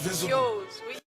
Chose, oui.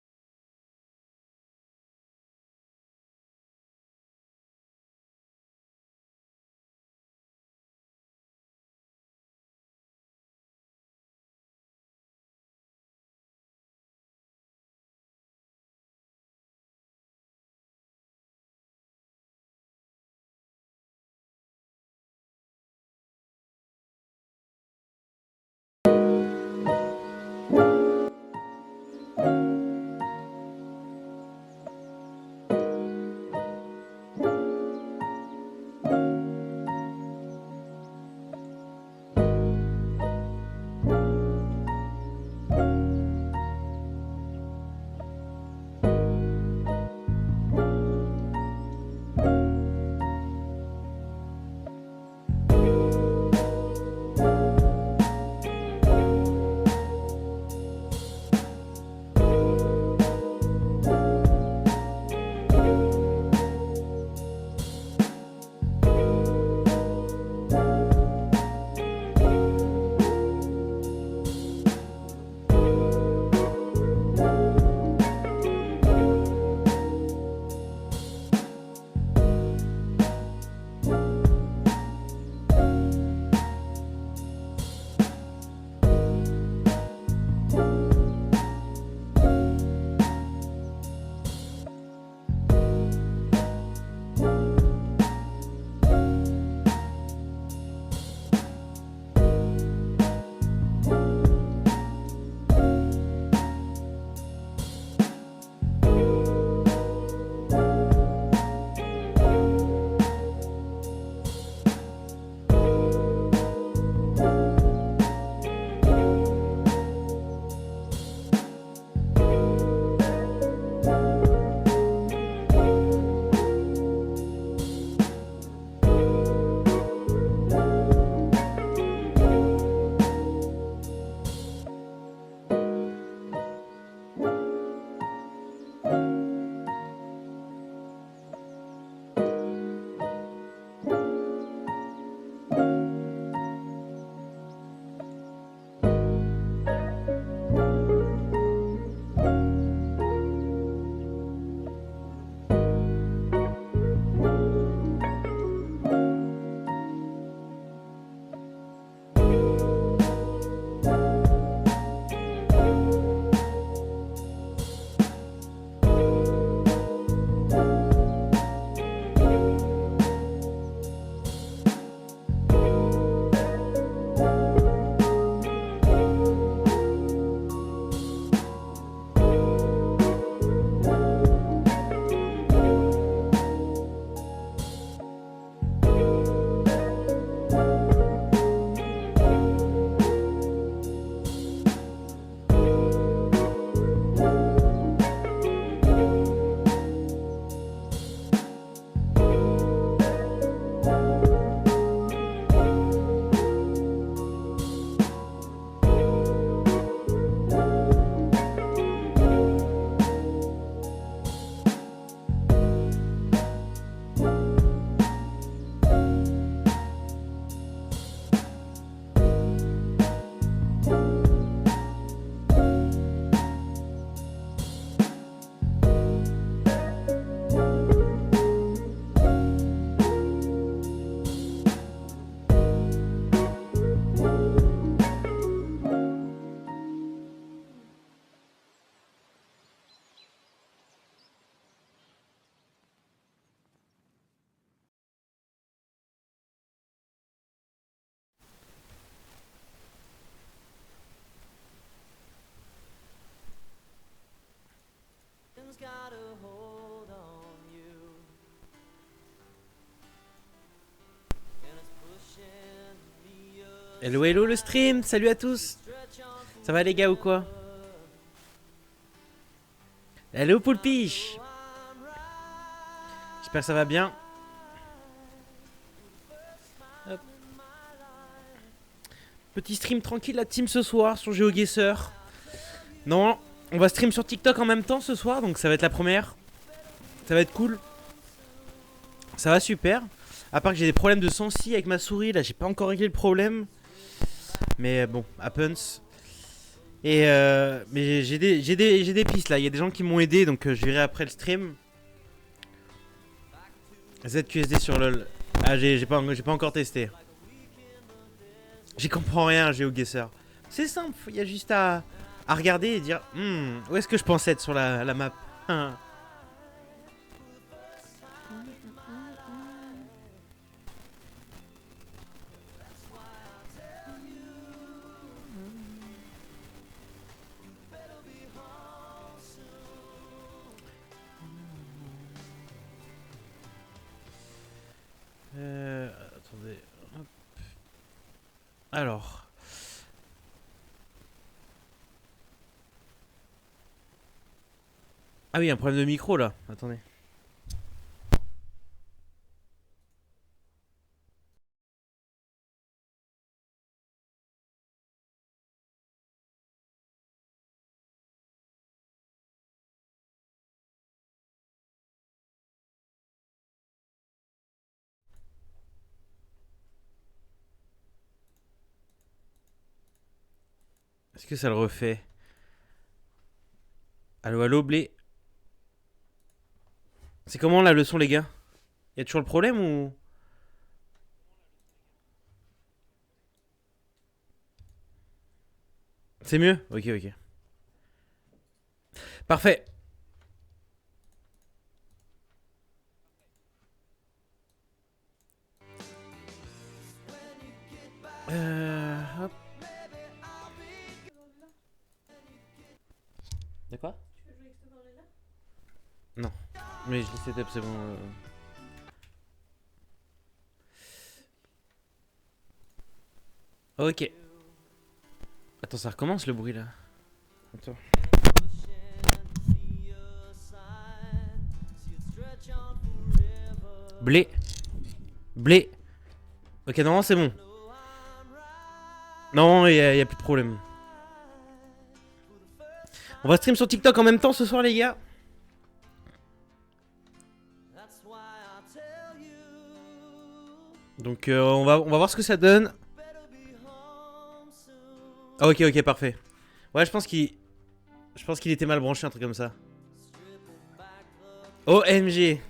Hello hello le stream, salut à tous. Ça va les gars ou quoi? Hello Poulpiche. J'espère que ça va bien. Hop. Petit stream tranquille la team ce soir sur GeoGuessr. Non, on va stream sur TikTok en même temps ce soir, donc ça va être la première. Ça va être cool. Ça va super. À part que j'ai des problèmes de sensi avec ma souris, là j'ai pas encore réglé le problème. Mais bon, happens. Mais j'ai des pistes là. Il y a des gens qui m'ont aidé, donc je verrai après le stream. ZQSD sur LoL. Ah, j'ai pas encore testé. J'y comprends rien, GeoGuessr. C'est simple, il y a juste à regarder et dire où est-ce que je pense être sur la map. Attendez. Hop. Alors. Ah oui, un problème de micro là. Attendez. Est-ce que ça le refait? Allo, allo, blé. C'est comment la leçon, les gars? Y a toujours le problème ou. C'est mieux? Ok, ok. Parfait. Hop. De quoi? Non. Mais je l'ai setup, c'est bon. Ok. Attends, ça recommence le bruit là. Attends. Blé. Blé. Ok, non, c'est bon. Non, y a plus de problème. On va stream sur TikTok en même temps ce soir, les gars. Donc on va voir ce que ça donne. Ah, ok, ok, parfait. Ouais, je pense qu'il était mal branché, un truc comme ça. OMG.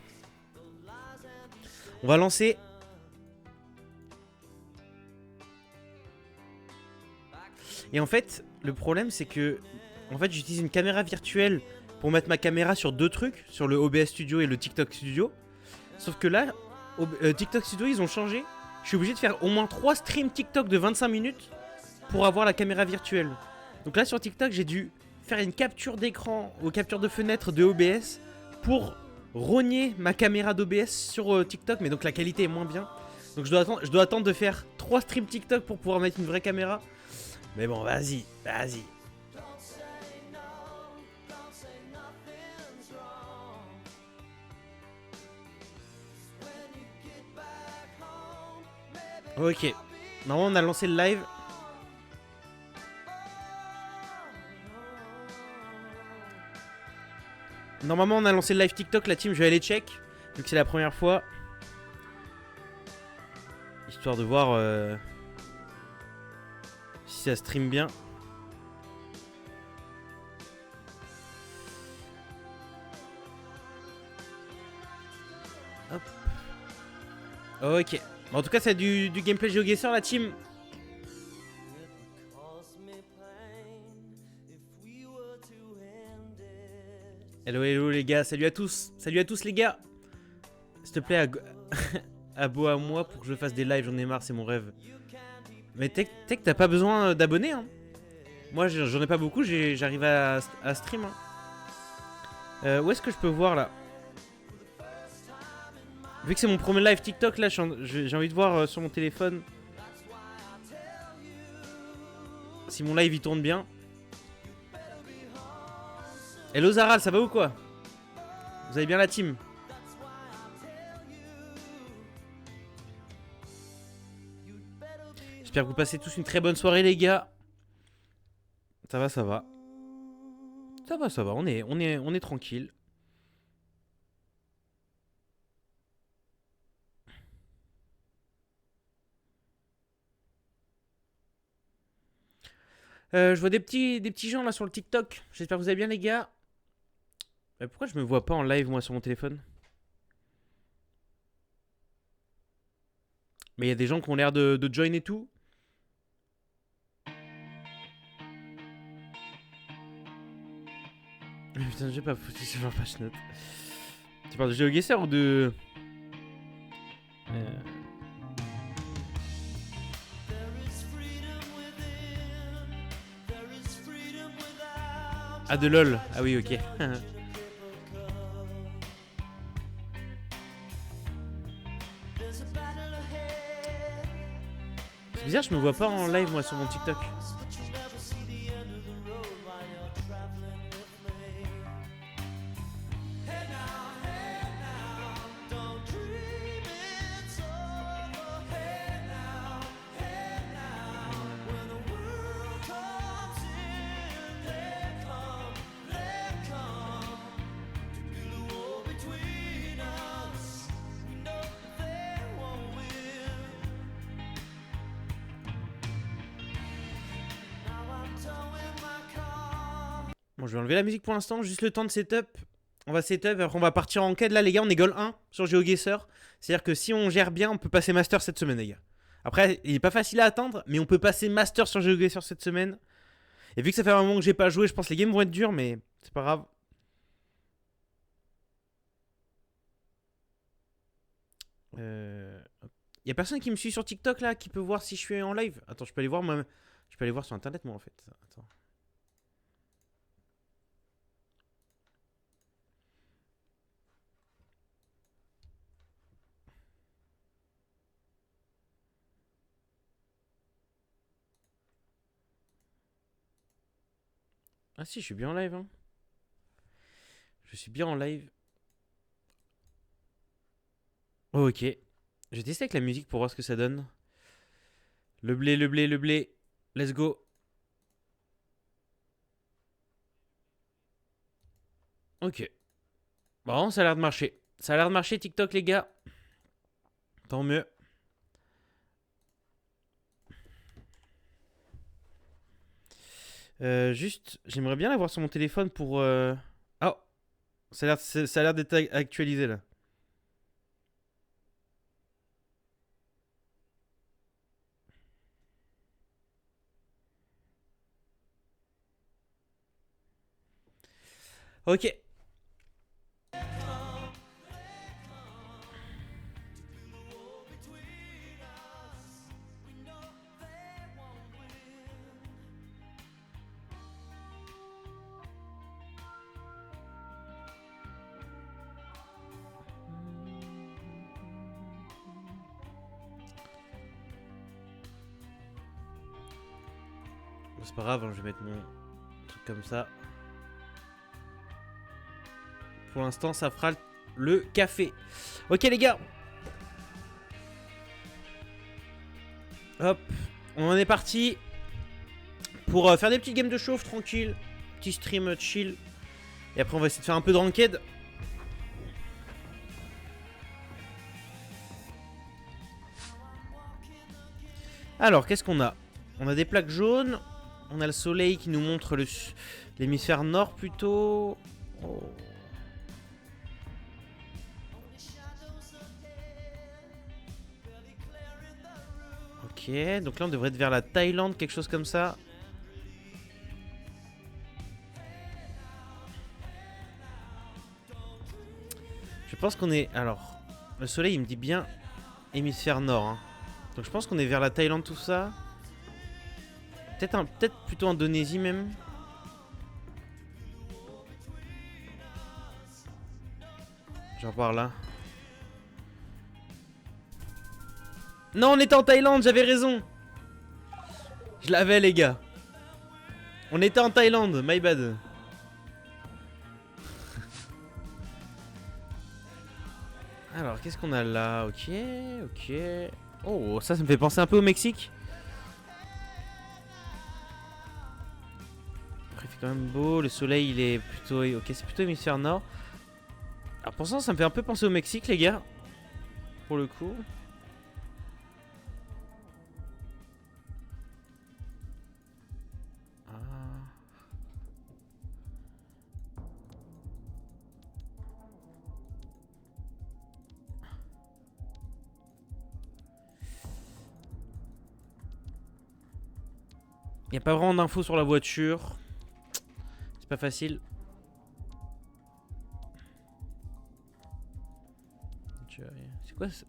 On va lancer. Et en fait, le problème c'est que en fait, j'utilise une caméra virtuelle pour mettre ma caméra sur deux trucs, sur le OBS Studio et le TikTok Studio. Sauf que là, TikTok Studio, ils ont changé. Je suis obligé de faire au moins 3 streams TikTok de 25 minutes pour avoir la caméra virtuelle. Donc là, sur TikTok, j'ai dû faire une capture d'écran ou capture de fenêtre de OBS pour rogner ma caméra d'OBS sur TikTok. Mais donc la qualité est moins bien. Donc je dois attendre de faire 3 streams TikTok pour pouvoir mettre une vraie caméra. Mais bon, vas-y, vas-y. Ok. Normalement, on a lancé le live. Normalement, on a lancé le live TikTok. La team, je vais aller check. Vu que c'est la première fois. Histoire de voir si ça stream bien. Hop. Ok. En tout cas, c'est du gameplay GeoGuessr, la team. Hello, hello les gars. Salut à tous. Salut à tous les gars. S'il te plaît, abo à moi pour que je fasse des lives. J'en ai marre, c'est mon rêve. Mais Tech, t'as pas besoin d'abonnés. Hein. Moi, j'en ai pas beaucoup. J'arrive à stream. Hein. Où est-ce que je peux voir là? Vu que c'est mon premier live TikTok, là, j'ai envie de voir sur mon téléphone si mon live il tourne bien. Hello Zaral, ça va ou quoi? Vous avez bien la team? J'espère que vous passez tous une très bonne soirée, les gars. Ça va, ça va. Ça va, ça va. On est tranquille. Je vois des petits gens là sur le TikTok. J'espère que vous allez bien, les gars. Pourquoi je me vois pas en live, moi, sur mon téléphone? Mais il y a des gens qui ont l'air de join et tout. Putain, j'ai pas foutu sur ma page note. Tu parles de GeoGuessr ou de. Euh, Ah, de LOL. Ah oui, ok. C'est bizarre, je me vois pas en live, moi, sur mon TikTok. Bon, je vais enlever la musique pour l'instant, juste le temps de setup. On va setup, après on va partir en quête là, les gars. On est goal 1 sur GeoGuessr. C'est-à-dire que si on gère bien, on peut passer Master cette semaine, les gars. Après, il est pas facile à atteindre, mais on peut passer Master sur GeoGuessr cette semaine. Et vu que ça fait un moment que j'ai pas joué, je pense que les games vont être durs, mais c'est pas grave. Y a personne qui me suit sur TikTok là, qui peut voir si je suis en live. Attends, je peux aller voir moi. Je peux aller voir sur internet moi en fait. Attends. Ah si, je suis bien en live. Hein. Je suis bien en live. Oh, ok. Je vais tester avec la musique pour voir ce que ça donne. Le blé, le blé, le blé. Let's go. Ok. Bon, ça a l'air de marcher. Ça a l'air de marcher TikTok les gars. Tant mieux. Juste, j'aimerais bien l'avoir sur mon téléphone pour... Oh, ça a l'air d'être actualisé là. Ok. C'est pas grave, hein, je vais mettre mon truc comme ça. Pour l'instant, ça fera le café. Ok les gars. Hop, on en est parti pour faire des petites games de chauffe tranquille. Petit stream chill. Et après on va essayer de faire un peu de ranked. Alors, qu'est-ce qu'on a? On a des plaques jaunes. On a le soleil qui nous montre l'hémisphère nord plutôt. Oh. Ok, donc là on devrait être vers la Thaïlande, quelque chose comme ça. Je pense qu'on est... Alors, le soleil il me dit bien hémisphère nord. Hein. Donc je pense qu'on est vers la Thaïlande, tout ça. Peut-être plutôt Indonésie même. Genre par là. Non, on était en Thaïlande, j'avais raison. Je l'avais les gars. On était en Thaïlande, my bad. Alors, qu'est-ce qu'on a là? Ok, ok. Oh, ça me fait penser un peu au Mexique. Après, il fait quand même beau. Le soleil, il est plutôt... Ok, c'est plutôt hémisphère nord. Alors, pour ça me fait un peu penser au Mexique, les gars. Pour le coup. Il n'y a pas vraiment d'infos sur la voiture. C'est pas facile. C'est quoi ça?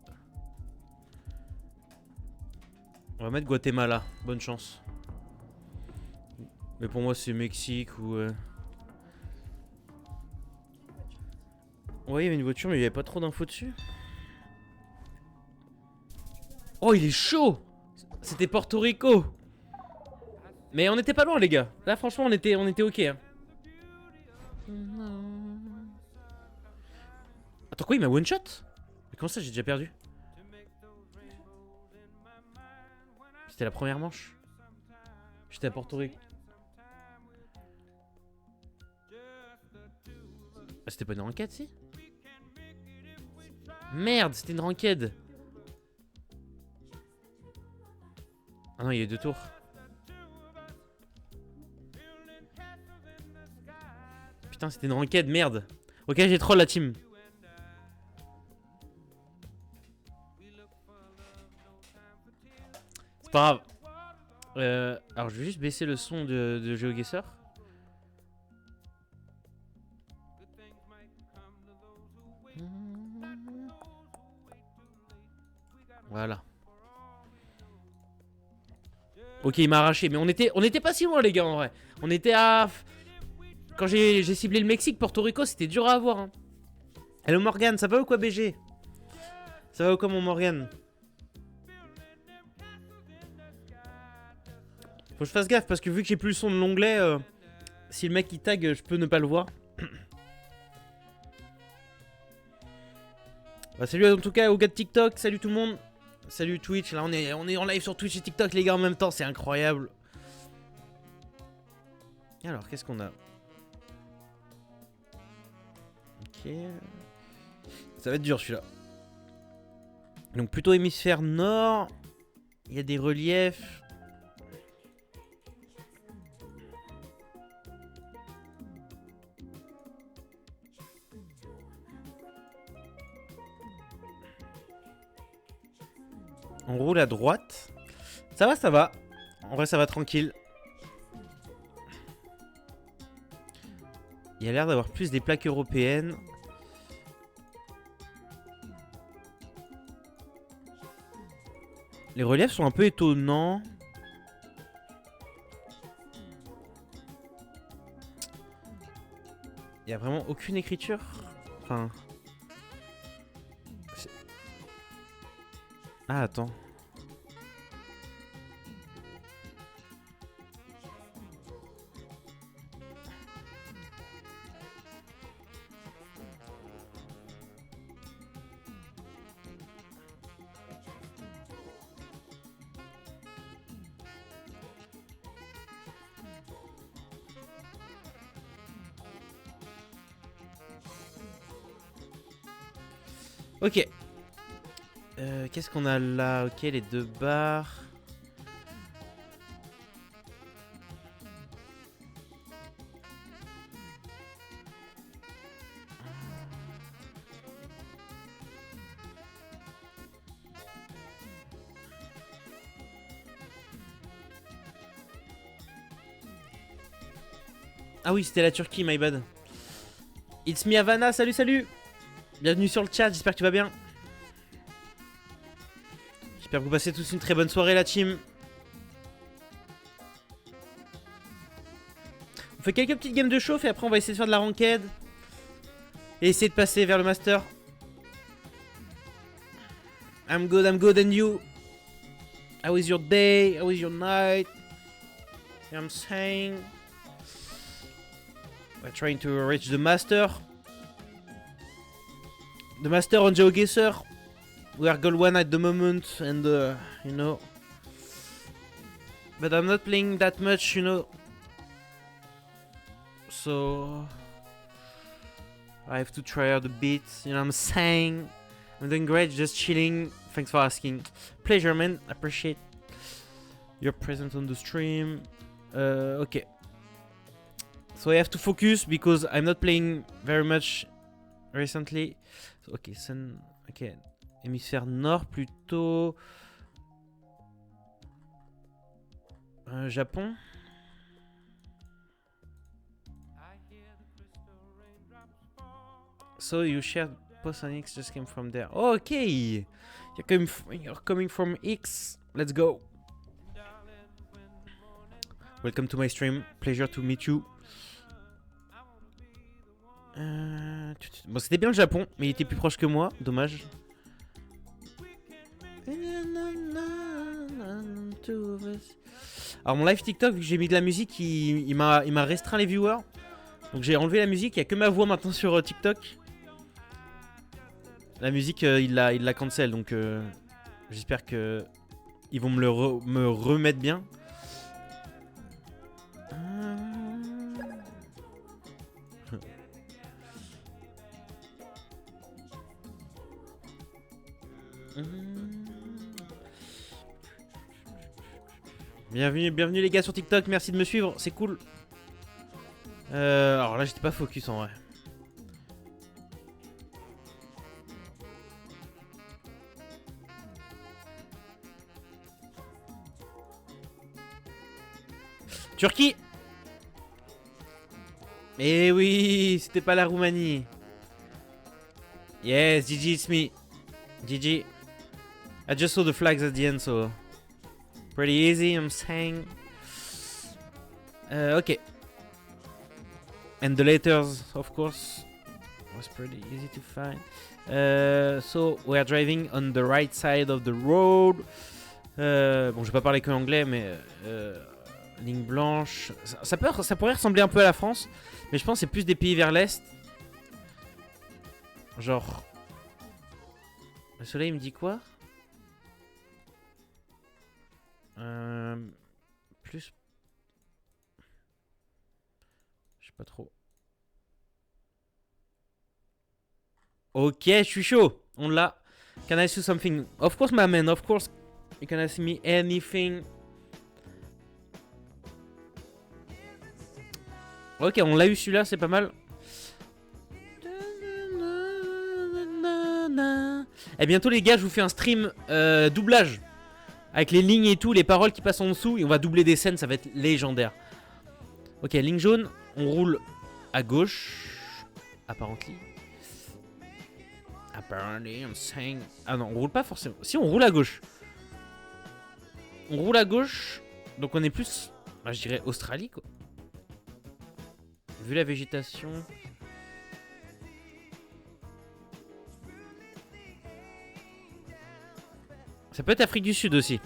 On va mettre Guatemala. Bonne chance. Mais pour moi, c'est Mexique ou... Ouais, il y avait une voiture, mais il n'y avait pas trop d'infos dessus. Oh, il est chaud! C'était Porto Rico! Mais on était pas loin, les gars. Là, franchement, on était ok. Hein. Attends, quoi, il m'a one shot? Mais comment ça, j'ai déjà perdu? C'était la première manche. J'étais à Porto Rico. Ah, c'était pas une ranked, si? Merde, c'était une ranked. Ah non, il y a eu 2 tours. Putain, c'était une ranked, merde. Ok, j'ai troll la team. C'est pas grave. Alors, je vais juste baisser le son de GeoGuessr. Voilà. Ok, il m'a arraché. Mais on était pas si loin, les gars, en vrai. On était à... Quand j'ai ciblé le Mexique, Porto Rico, c'était dur à avoir. Hein. Hello Morgan, ça va ou quoi, BG? Ça va ou quoi, mon Morgan? Faut que je fasse gaffe, parce que vu que j'ai plus le son de l'onglet, si le mec il tag, je peux ne pas le voir. Bah, salut en tout cas aux gars de TikTok, salut tout le monde. Salut Twitch, là on est en live sur Twitch et TikTok les gars en même temps, c'est incroyable. Alors qu'est-ce qu'on a? Ok. Ça va être dur celui-là. Donc plutôt hémisphère nord. Il y a des reliefs. On roule à droite. Ça va, ça va. En vrai, ça va tranquille. Il y a l'air d'avoir plus des plaques européennes. Les reliefs sont un peu étonnants. Il n'y a vraiment aucune écriture. Enfin... Ah, attends. Ok. Qu'est-ce qu'on a là? Ok, les 2 barres. Ah oui, c'était la Turquie, my bad. It's me Havana, salut, salut. Bienvenue sur le chat, j'espère que tu vas bien. J'espère que vous passez tous une très bonne soirée, la team. On fait quelques petites games de chauffe et après on va essayer de faire de la ranked. Et essayer de passer vers le master. I'm good, and you? How is your day? How is your night? You know what I'm saying? We're trying to reach the master. The master on GeoGuessr. We are goal 1 at the moment and you know. But I'm not playing that much, you know. So I have to try out a bit, you know what I'm saying? I'm doing great, just chilling. Thanks for asking. Pleasure, man. Appreciate your presence on the stream. Okay. So I have to focus because I'm not playing very much recently. So, ok, sun. Ok. Hémisphère nord plutôt. Japon. So you shared post on X just came from there. Okay, you're coming from X. Let's go. Welcome to my stream. Pleasure to meet you. Bon, c'était bien le Japon, mais il était plus proche que moi. Dommage. Alors mon live TikTok, vu que j'ai mis de la musique, il m'a restreint les viewers. Donc j'ai enlevé la musique, il n'y a que ma voix maintenant sur TikTok. La musique, il la cancel, donc j'espère que ils vont me remettre bien. Bienvenue les gars sur TikTok, merci de me suivre, c'est cool. Alors là j'étais pas focus en vrai. Turquie. Eh oui, c'était pas la Roumanie. Yes, GG, it's me. GG. I just saw the flags at the end, so pretty easy, I'm saying. Okay. And the letters, of course, was pretty easy to find. So we are driving on the right side of the road. Bon, je vais pas parler que anglais, mais ligne blanche. Ça pourrait ressembler un peu à la France, mais je pense que c'est plus des pays vers l'est. Genre, le soleil me dit quoi? Plus. Je sais pas trop. Ok, je suis chaud. On l'a. Can I ask you something? Of course, my man. Of course, you can ask me anything. Ok, on l'a eu celui-là, c'est pas mal. Et bientôt les gars, je vous fais un stream doublage. Avec les lignes et tout, les paroles qui passent en dessous. Et on va doubler des scènes, ça va être légendaire. Ok, ligne jaune, on roule à gauche. Apparently. Apparently, I'm saying... Ah non, on roule pas forcément. Si, on roule à gauche. On roule à gauche. Donc on est plus... Bah, je dirais Australie, quoi. Vu la végétation... Ça peut être Afrique du Sud aussi.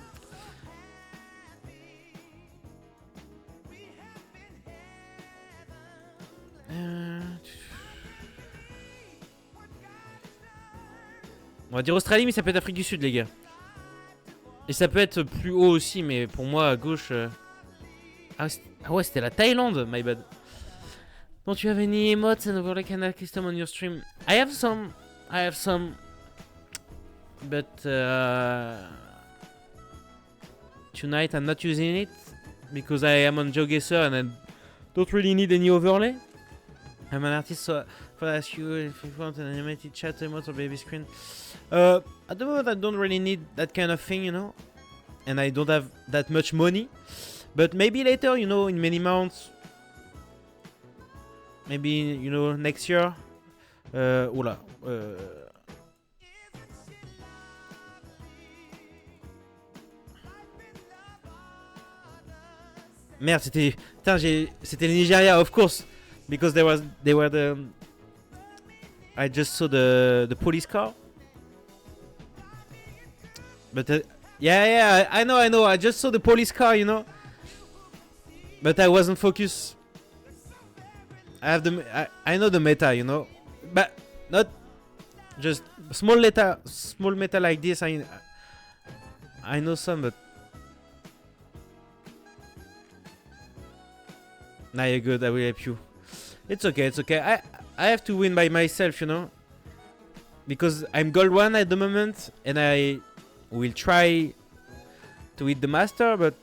On va dire Australie, mais ça peut être Afrique du Sud, les gars. Et ça peut être plus haut aussi, mais pour moi, à gauche... Ah ouais, c'était la Thaïlande, my bad. Don't you have any emotes and overlay canal custom on your stream? I have some. But tonight I'm not using it because I am on GeoGuessr and I don't really need any overlay. I'm an artist, so if I ask you if you want an animated chat emote or baby screen. At the moment I don't really need that kind of thing, you know, and I don't have that much money. But maybe later, you know, in many months, maybe, you know, next year. Oula. Merde, c'était... Putain, c'était le Nigeria, of course. Because they were the... I just saw the police car. But yeah, I know. I just saw the police car, you know. But I wasn't focused. I know the meta, you know. But not just small meta like this. I know some, but... Nah, you're good, I will help you. It's okay. I have to win by myself, you know. Because I'm gold 1 at the moment, and I will try to hit the master, but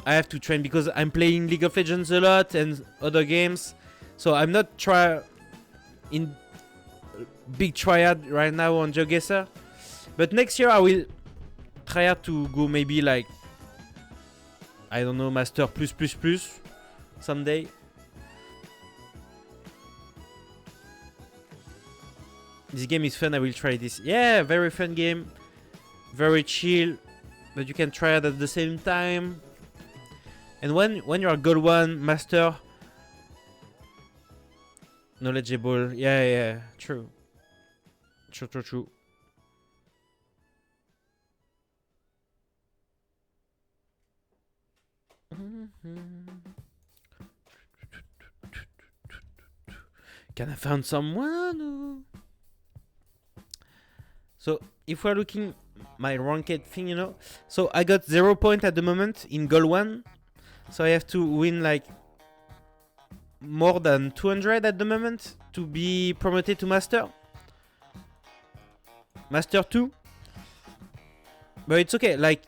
I have to train because I'm playing League of Legends a lot and other games. So I'm not in big triad right now on GeoGuessr. But next year I will try to go maybe like, I don't know, Master plus someday. This game is fun. I will try this. Yeah, very fun game. Very chill, but you can try it at the same time. And when you're gold 1 master, knowledgeable. Yeah, true. True. Can I find someone? So if we're looking my ranked thing, you know, so I got 0 point at the moment in gold 1, so I have to win like more than 200 at the moment to be promoted to master. Master 2. But it's okay, like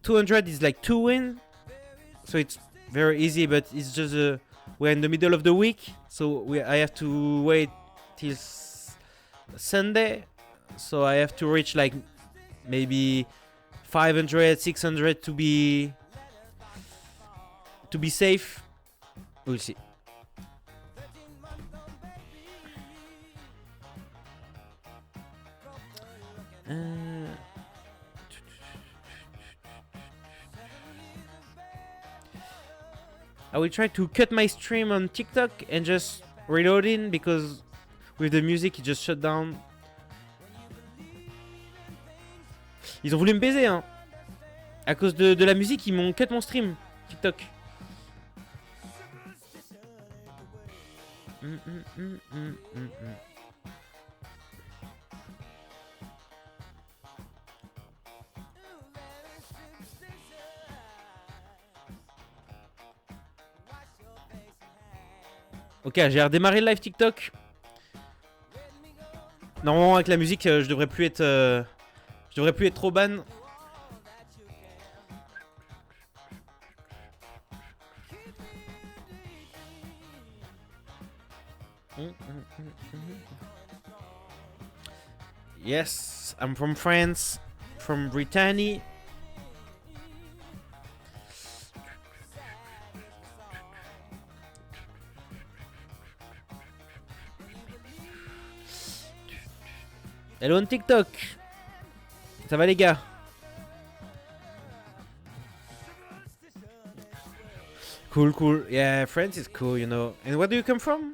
200 is like 2 wins, so it's very easy, but it's just we're in the middle of the week, so I have to wait till Sunday, so I have to reach like maybe 500, 600 to be safe. We'll see. I will try to cut my stream on TikTok and just reload in, because with the music it just shut down. Ils ont voulu me baiser, hein. À cause de la musique, ils m'ont cut mon stream TikTok. Ok, j'ai redémarré le live TikTok. Normalement avec la musique, je devrais plus être trop ban. Yes, I'm from France, from Brittany. Hello on TikTok. Ça va les gars? Cool. Yeah, France is cool, you know. And where do you come from?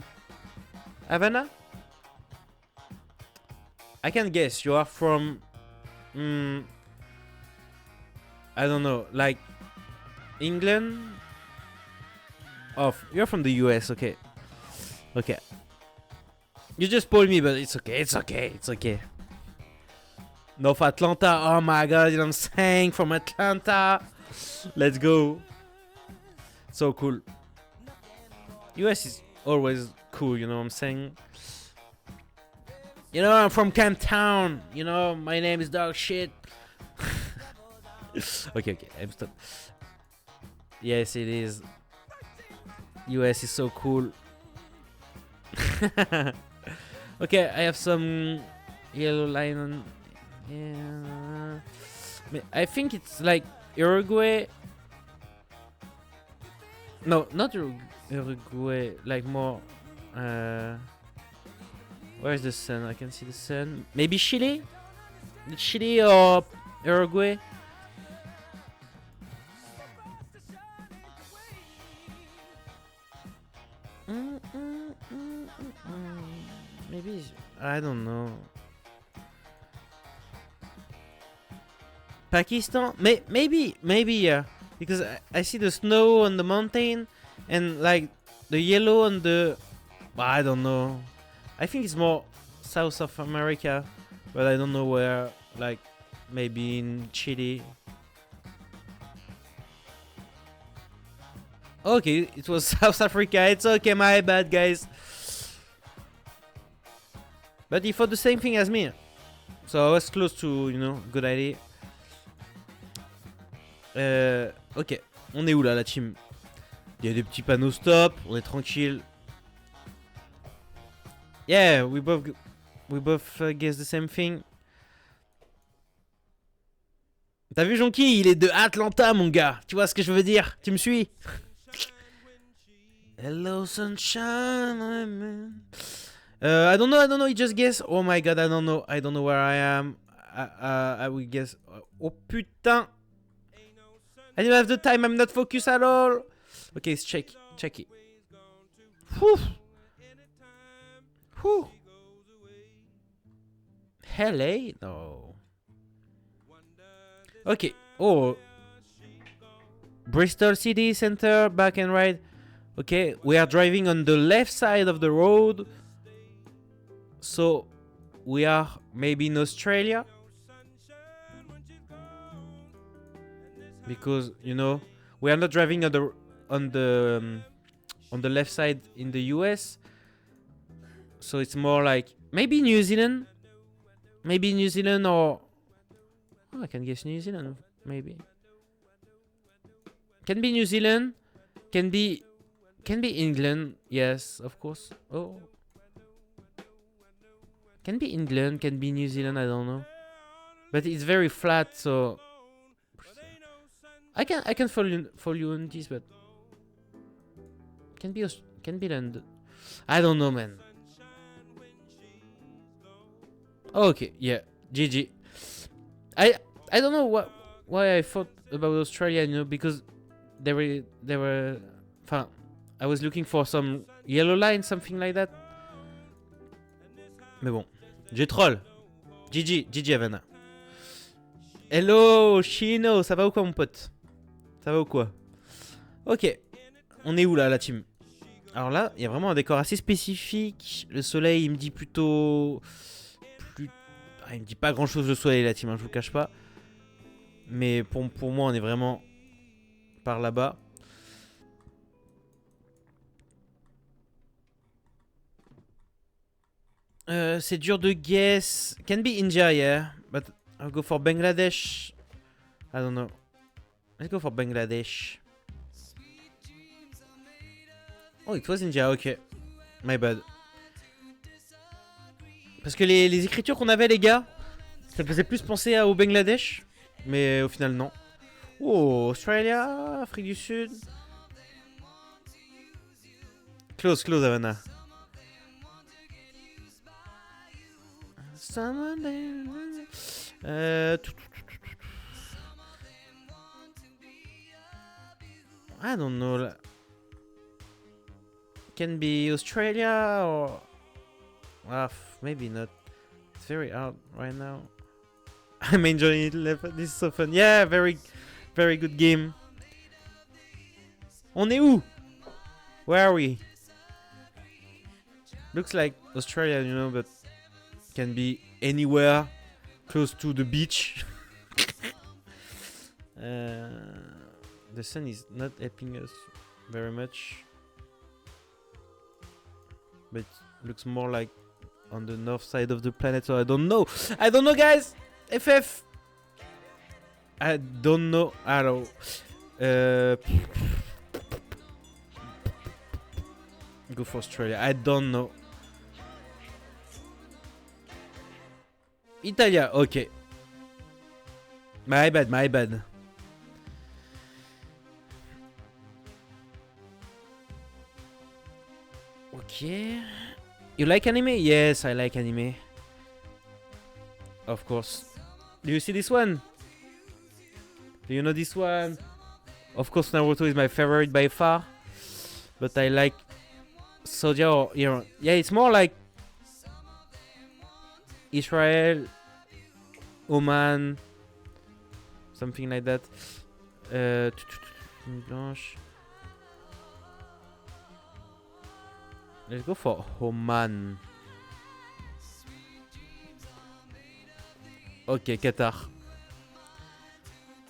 Havana? I can guess you are from... I don't know, like... England? Oh, you're from the US, okay. Okay. You just spoiled me, but it's okay. North Atlanta, oh my god, you know what I'm saying? From Atlanta. Let's go. So cool. US is always cool, you know what I'm saying? You know, I'm from Camptown. You know, my name is dog shit. Okay, I'm stop. Yes, it is. US is so cool. Okay, I have some yellow line on. Yeah, I think it's like Uruguay. No, not Uruguay. Like more. Where is the sun? I can see the sun. Maybe Chile? Chile or Uruguay? Maybe, I don't know. Pakistan? Maybe, yeah. Because I see the snow on the mountain and like the yellow on the... I don't know. I think it's more South of America, but I don't know where. Like maybe in Chile. Okay, it was South Africa. It's okay, my bad, guys. But he thought the same thing as me, so I was close to, you know, good idea. Ok, on est où là, la team? Il y a des petits panneaux stop, on est tranquille. Yeah, we both guess the same thing. T'as vu Jonky, il est de Atlanta, mon gars. Tu vois ce que je veux dire? Tu me suis? Hello sunshine. I don't know, I don't know, he just guess. Oh my god, I don't know where I am. I will guess. Oh putain. I don't have the time, I'm not focused at all. Okay, let's check it. Whew. Whew. LA? No. Okay, oh. Bristol City Center, back and right. Okay, we are driving on the left side of the road. So, we are maybe in Australia. Because, you know, we are not driving on the left side in the US. So it's more like maybe New Zealand. Maybe New Zealand or... Oh, I can guess New Zealand, maybe. Can be New Zealand. Can be England. Yes, of course. Oh. Can be England, can be New Zealand, I don't know. But it's very flat, so... I can follow you on this, but... Can be London. I don't know, man. Okay, yeah. GG. I don't know why I thought about Australia, you know, because there were I was looking for some yellow line, something like that. Mais bon, j'ai troll. GG Havana. Hello Chino, ça va ou quoi mon pote? Ça va ou quoi? Ok, on est où là la team? Alors là, il y a vraiment un décor assez spécifique. Le soleil, il me dit plutôt... il me dit pas grand chose le soleil la team, hein, je vous cache pas. Mais pour moi, on est vraiment par là-bas. C'est dur de guess. Can be India, yeah. But I'll go for Bangladesh. I don't know. Let's go for Bangladesh. Oh, it was India, ok. My bad. Parce que les écritures qu'on avait, les gars, ça me faisait plus penser au Bangladesh. Mais au final, non. Oh, Australia, Afrique du Sud. Close, Havana. I don't know. Can be Australia or... maybe not. It's very hard right now. I'm enjoying it. This is so fun. Yeah, very good game. On est où? Where are we? Looks like Australia, you know, but can be anywhere close to the beach. The sun is not helping us very much. But it looks more like on the north side of the planet, so I don't know. I don't know, guys. FF. I don't know at all. Go for Australia. I don't know. Italia. Okay. My bad. Okay. You like anime? Yes, I like anime. Of course. Do you see this one? Do you know this one? Of course, Naruto is my favorite by far. But I like Saudi or Iran. Yeah, it's more like Israel, Oman, something like that. Let's go for Oman. Ok, Qatar.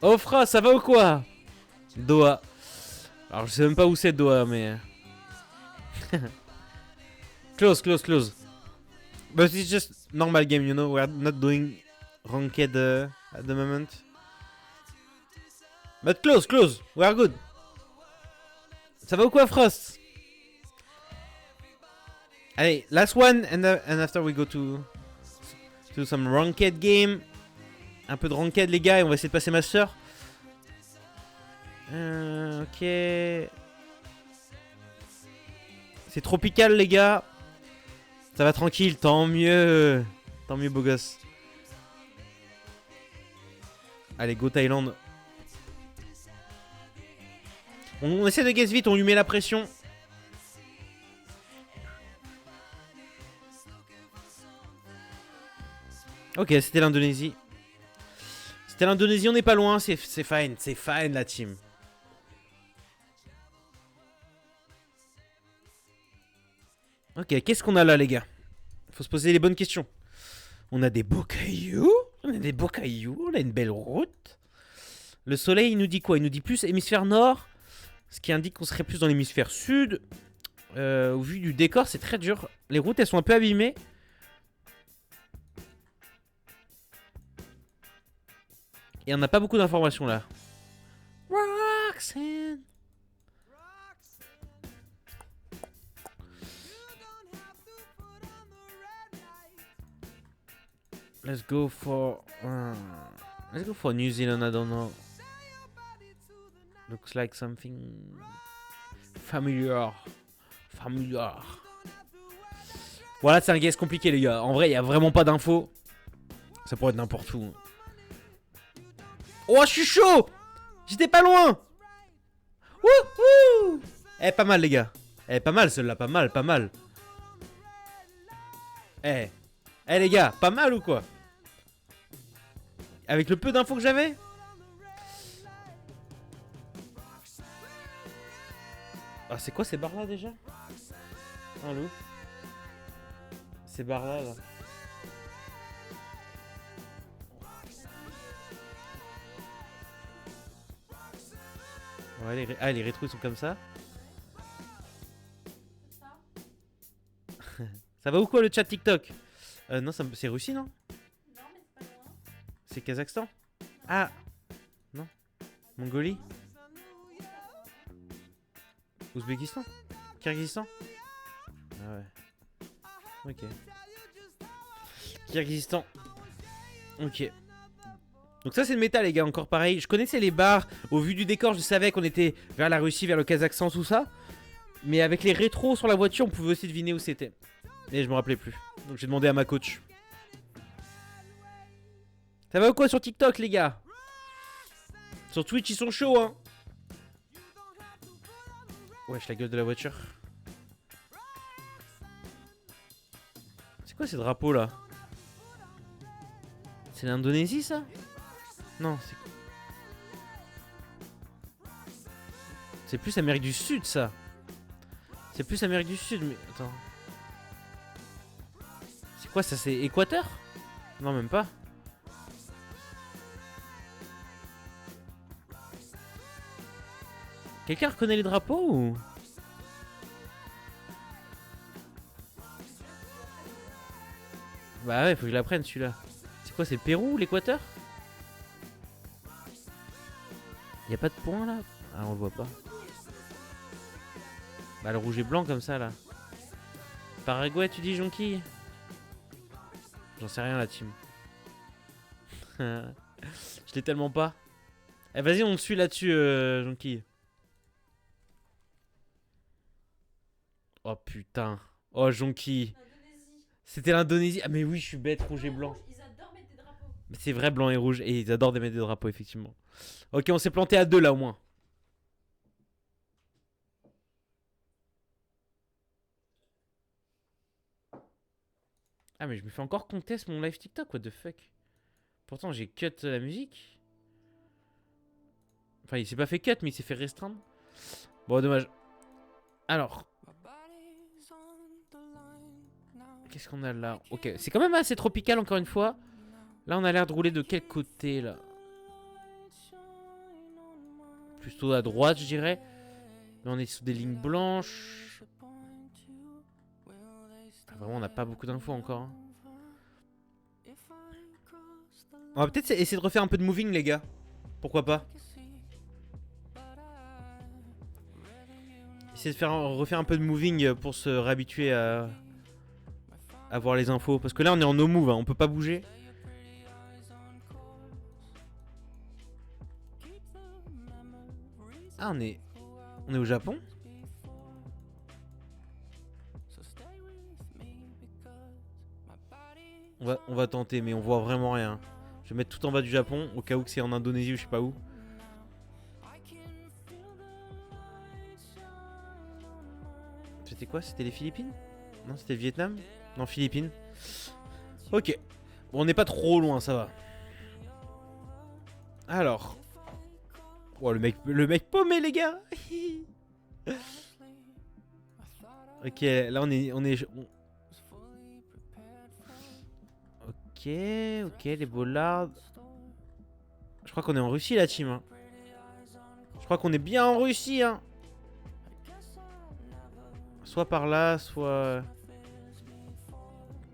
Ofra, ça va ou quoi? Doha. Alors je sais même pas où c'est Doha, mais... Close. But it's just normal game, you know. We're not doing ranked at the moment. But close. We are good. Ça va ou quoi, Frost? Allez, last one, and after we go to some ranked game. Un peu de ranked, les gars, et on va essayer de passer master. Ok. C'est tropical, les gars. Ça va tranquille, tant mieux. Tant mieux, beau gosse. Allez, go Thaïlande. On essaie de guess vite, on lui met la pression. Ok, c'était l'Indonésie. C'était l'Indonésie, on n'est pas loin, c'est fine la team. Ok, qu'est-ce qu'on a là les gars? Faut se poser les bonnes questions. On a des beaux cailloux, on a une belle route. Le soleil il nous dit quoi? Il nous dit plus hémisphère nord, ce qui indique qu'on serait plus dans l'hémisphère sud. Au vu du décor c'est très dur. Les routes elles sont un peu abîmées. Et on n'a pas beaucoup d'informations là. Roxanne. Let's go for New Zealand. I don't know. Looks like something familiar. Voilà, c'est un guess compliqué les gars. En vrai, il y a vraiment pas d'infos. Ça pourrait être n'importe où. Oh, je suis chaud. J'étais pas loin. Wouhou. Eh, pas mal les gars. Eh, pas mal celle-là, pas mal. Eh les gars, pas mal ou quoi? Avec le peu d'infos que j'avais. Ah, c'est quoi ces barres là déjà? Un loup. Ces barres là. Ouais, les rétros ils sont comme ça. Ça va ou quoi le chat TikTok? Non, c'est Russie non? C'est Kazakhstan? Ah non. Mongolie? Ouzbékistan? Kyrgyzstan? Ah ouais. Ok. Kyrgyzstan. Ok. Donc ça c'est le méta les gars, encore pareil. Je connaissais les barres, au vu du décor je savais qu'on était vers la Russie, vers le Kazakhstan, tout ça. Mais avec les rétros sur la voiture on pouvait aussi deviner où c'était. Et je me rappelais plus. Donc j'ai demandé à ma coach. Ça va ou quoi sur TikTok les gars? Sur Twitch ils sont chauds hein. Wesh la gueule de la voiture. C'est quoi ces drapeaux là? C'est l'Indonésie ça? Non, c'est quoi? C'est plus Amérique du Sud ça. C'est plus Amérique du Sud mais... Attends. C'est quoi ça? C'est Équateur? Non même pas. Quelqu'un reconnaît les drapeaux ou... Bah ouais, faut que je l'apprenne celui-là. C'est quoi, c'est le Pérou ou l'Équateur? Y'a pas de point là? Ah, on le voit pas. Bah le rouge et blanc comme ça là. Paraguay tu dis Jonquille? J'en sais rien la team. Je l'ai tellement pas. Eh vas-y on suit là-dessus Jonquille. Oh putain. Oh Jonquille. C'était l'Indonésie. Ah mais oui je suis bête, rouge et blanc. Ils adorent mettre des drapeaux. C'est vrai blanc et rouge. Et ils adorent mettre des drapeaux effectivement. Ok on s'est planté à deux là au moins. Ah mais je me fais encore contest mon live TikTok, what the fuck. Pourtant j'ai cut la musique. Enfin il s'est pas fait cut mais il s'est fait restreindre. Bon dommage. Alors. Qu'est-ce qu'on a là? Ok, c'est quand même assez tropical encore une fois. Là on a l'air de rouler de quel côté là? Plutôt à droite je dirais. Là on est sur des lignes blanches. Vraiment on n'a pas beaucoup d'infos encore hein. On va peut-être essayer de refaire un peu de moving les gars. Pourquoi pas? Essayer de refaire un peu de moving pour se réhabituer à voir les infos. Parce que là on est en no move hein, on peut pas bouger. Ah on est au Japon? On va tenter, mais on voit vraiment rien. Je vais mettre tout en bas du Japon, au cas où que c'est en Indonésie ou je sais pas où. C'était quoi? C'était les Philippines? Non, c'était le Vietnam? Non, Philippines. Ok. Bon, on n'est pas trop loin, ça va. Alors. Oh, le mec paumé, les gars. Ok, là Ok, les bollards. Je crois qu'on est en Russie, la team. Hein. Je crois qu'on est bien en Russie, hein. Soit par là, soit...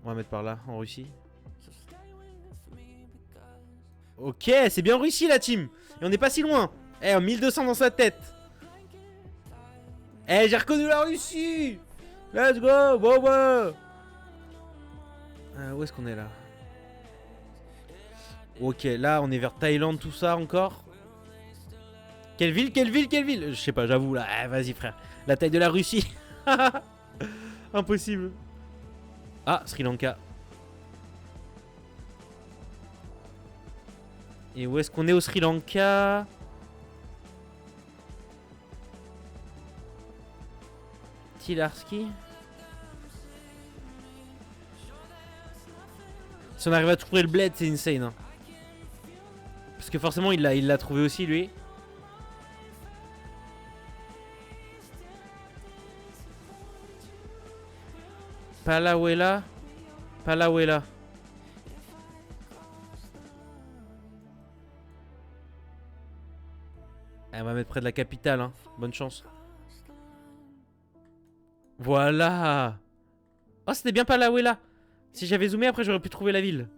On va mettre par là, en Russie. Ok, c'est bien en Russie, la team. Et on n'est pas si loin. Eh, 1200 dans sa tête. Eh, j'ai reconnu la Russie. Let's go, bon. Où est-ce qu'on est là? Ok, là, on est vers Thaïlande, tout ça, encore. Quelle ville? Je sais pas, j'avoue, là. Eh, vas-y, frère. La taille de la Russie. Impossible. Ah, Sri Lanka. Et où est-ce qu'on est au Sri Lanka? Tilarski. Si on arrive à trouver le bled, c'est insane. Hein. Parce que forcément, il l'a trouvé aussi, lui. Palawela. On va mettre près de la capitale, hein. Bonne chance. Voilà. Oh, c'était bien Palawela. Si j'avais zoomé, après, j'aurais pu trouver la ville.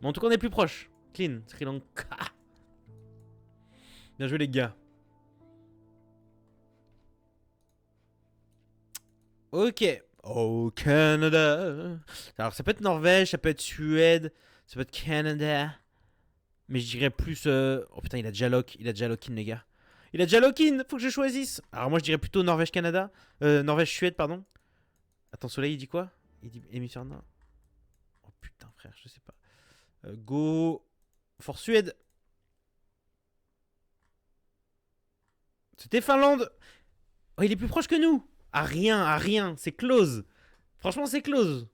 Mais en tout cas, on est plus proche. Clean, Sri Lanka. Bien joué, les gars. Ok. Oh, Canada. Alors, ça peut être Norvège, ça peut être Suède, ça peut être Canada. Mais je dirais plus... Oh putain, il a déjà lock in, les gars. Il a déjà lock in, faut que je choisisse. Alors, moi, je dirais plutôt Norvège-Canada. Norvège-Suède, pardon. Attends, Soleil, il dit quoi? Il dit hémisphère nord. Oh putain, frère, je sais pas. Go for Suède. C'était Finlande. Oh, il est plus proche que nous. À rien. C'est close. Franchement, c'est close.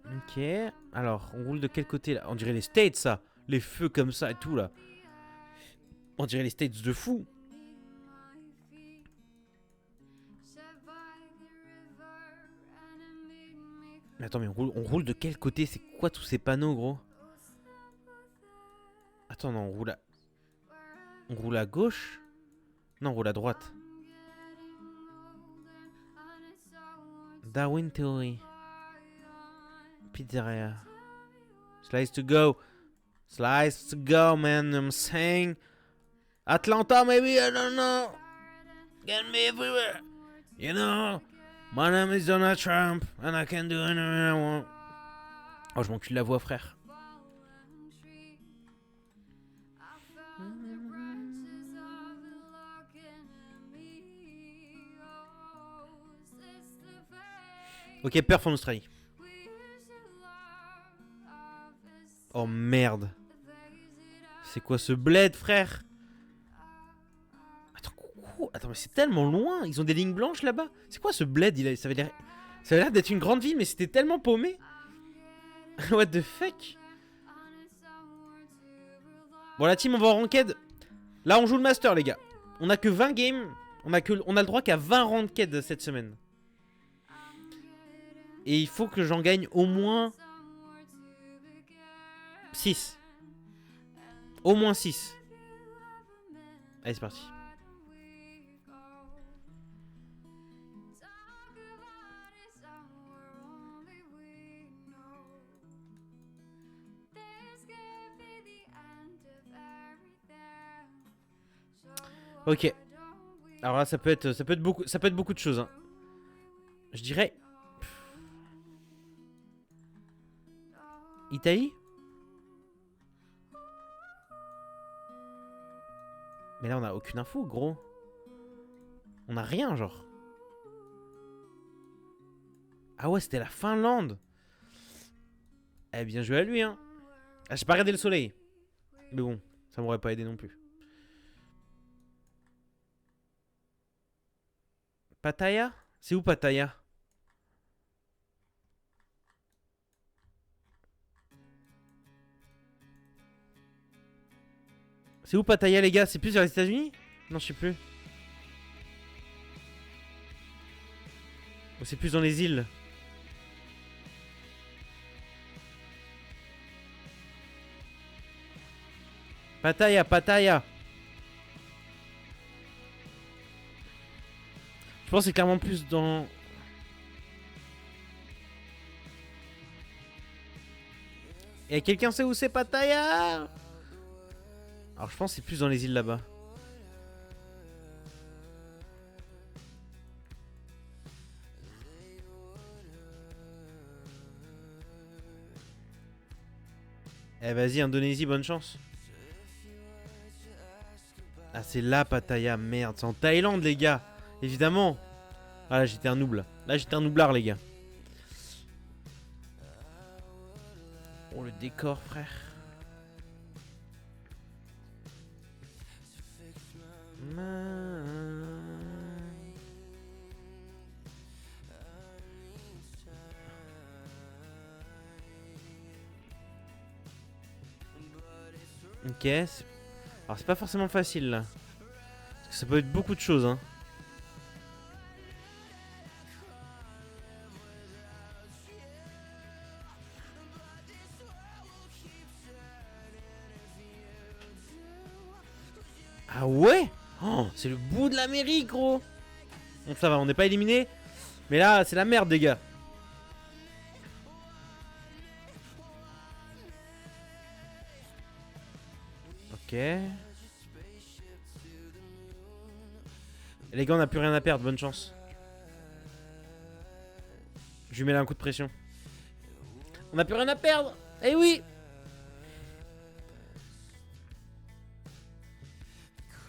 Ok. Alors, on roule de quel côté là? On dirait les States, ça. Les feux comme ça et tout là. On dirait les States de fou. Mais attends, mais on roule de quel côté? C'est quoi tous ces panneaux, gros? Attends, non, on roule à gauche? Non, on roule à droite. Darwin Theory. Pizzeria. Slice to go, man. I'm saying. Atlanta, maybe, I don't know. Get me everywhere. You know, my name is Donald Trump, and I can do anything I want. Oh, je m'encule la voix, frère. Ok, perf en Australie. Oh merde. C'est quoi ce bled, frère? Attends, mais c'est tellement loin. Ils ont des lignes blanches là-bas. C'est quoi ce bled? Ça avait l'air d'être une grande ville, mais c'était tellement paumé. What the fuck? Bon, la team, on va en ranked. Là, on joue le master, les gars. On a que 20 games. On a le droit qu'à 20 ranked cette semaine. Et il faut que j'en gagne au moins 6. Au moins 6. Allez, c'est parti. Ok. Alors là, ça peut être beaucoup de choses. Hein. Je dirais. Italie? Mais là, on a aucune info, gros. On a rien, genre. Ah ouais, c'était la Finlande. Eh bien joué à lui, hein. Ah, j'ai pas regardé le soleil. Mais bon, ça m'aurait pas aidé non plus. Pattaya? C'est où Pattaya? C'est où Pattaya, les gars? C'est plus vers les États-Unis? Non, je sais plus. Ou c'est plus dans les îles? Pattaya, Pattaya. Je pense que c'est clairement plus dans... Et quelqu'un sait où c'est Pattaya? Alors je pense que c'est plus dans les îles là-bas. Eh vas-y, Indonésie, bonne chance. Ah c'est là Pattaya, merde. C'est en Thaïlande les gars. Évidemment. Ah là j'étais un noob là. Là j'étais un nooblard les gars. Oh le décor frère. Ok. Alors c'est pas forcément facile là. Parce que ça peut être beaucoup de choses hein. Ah ouais? Oh, c'est le bout de l'Amérique gros. Bon ça va, on n'est pas éliminé. Mais là c'est la merde les gars. Ok. Les gars, on n'a plus rien à perdre, bonne chance. Je lui mets là un coup de pression. On n'a plus rien à perdre. Eh oui.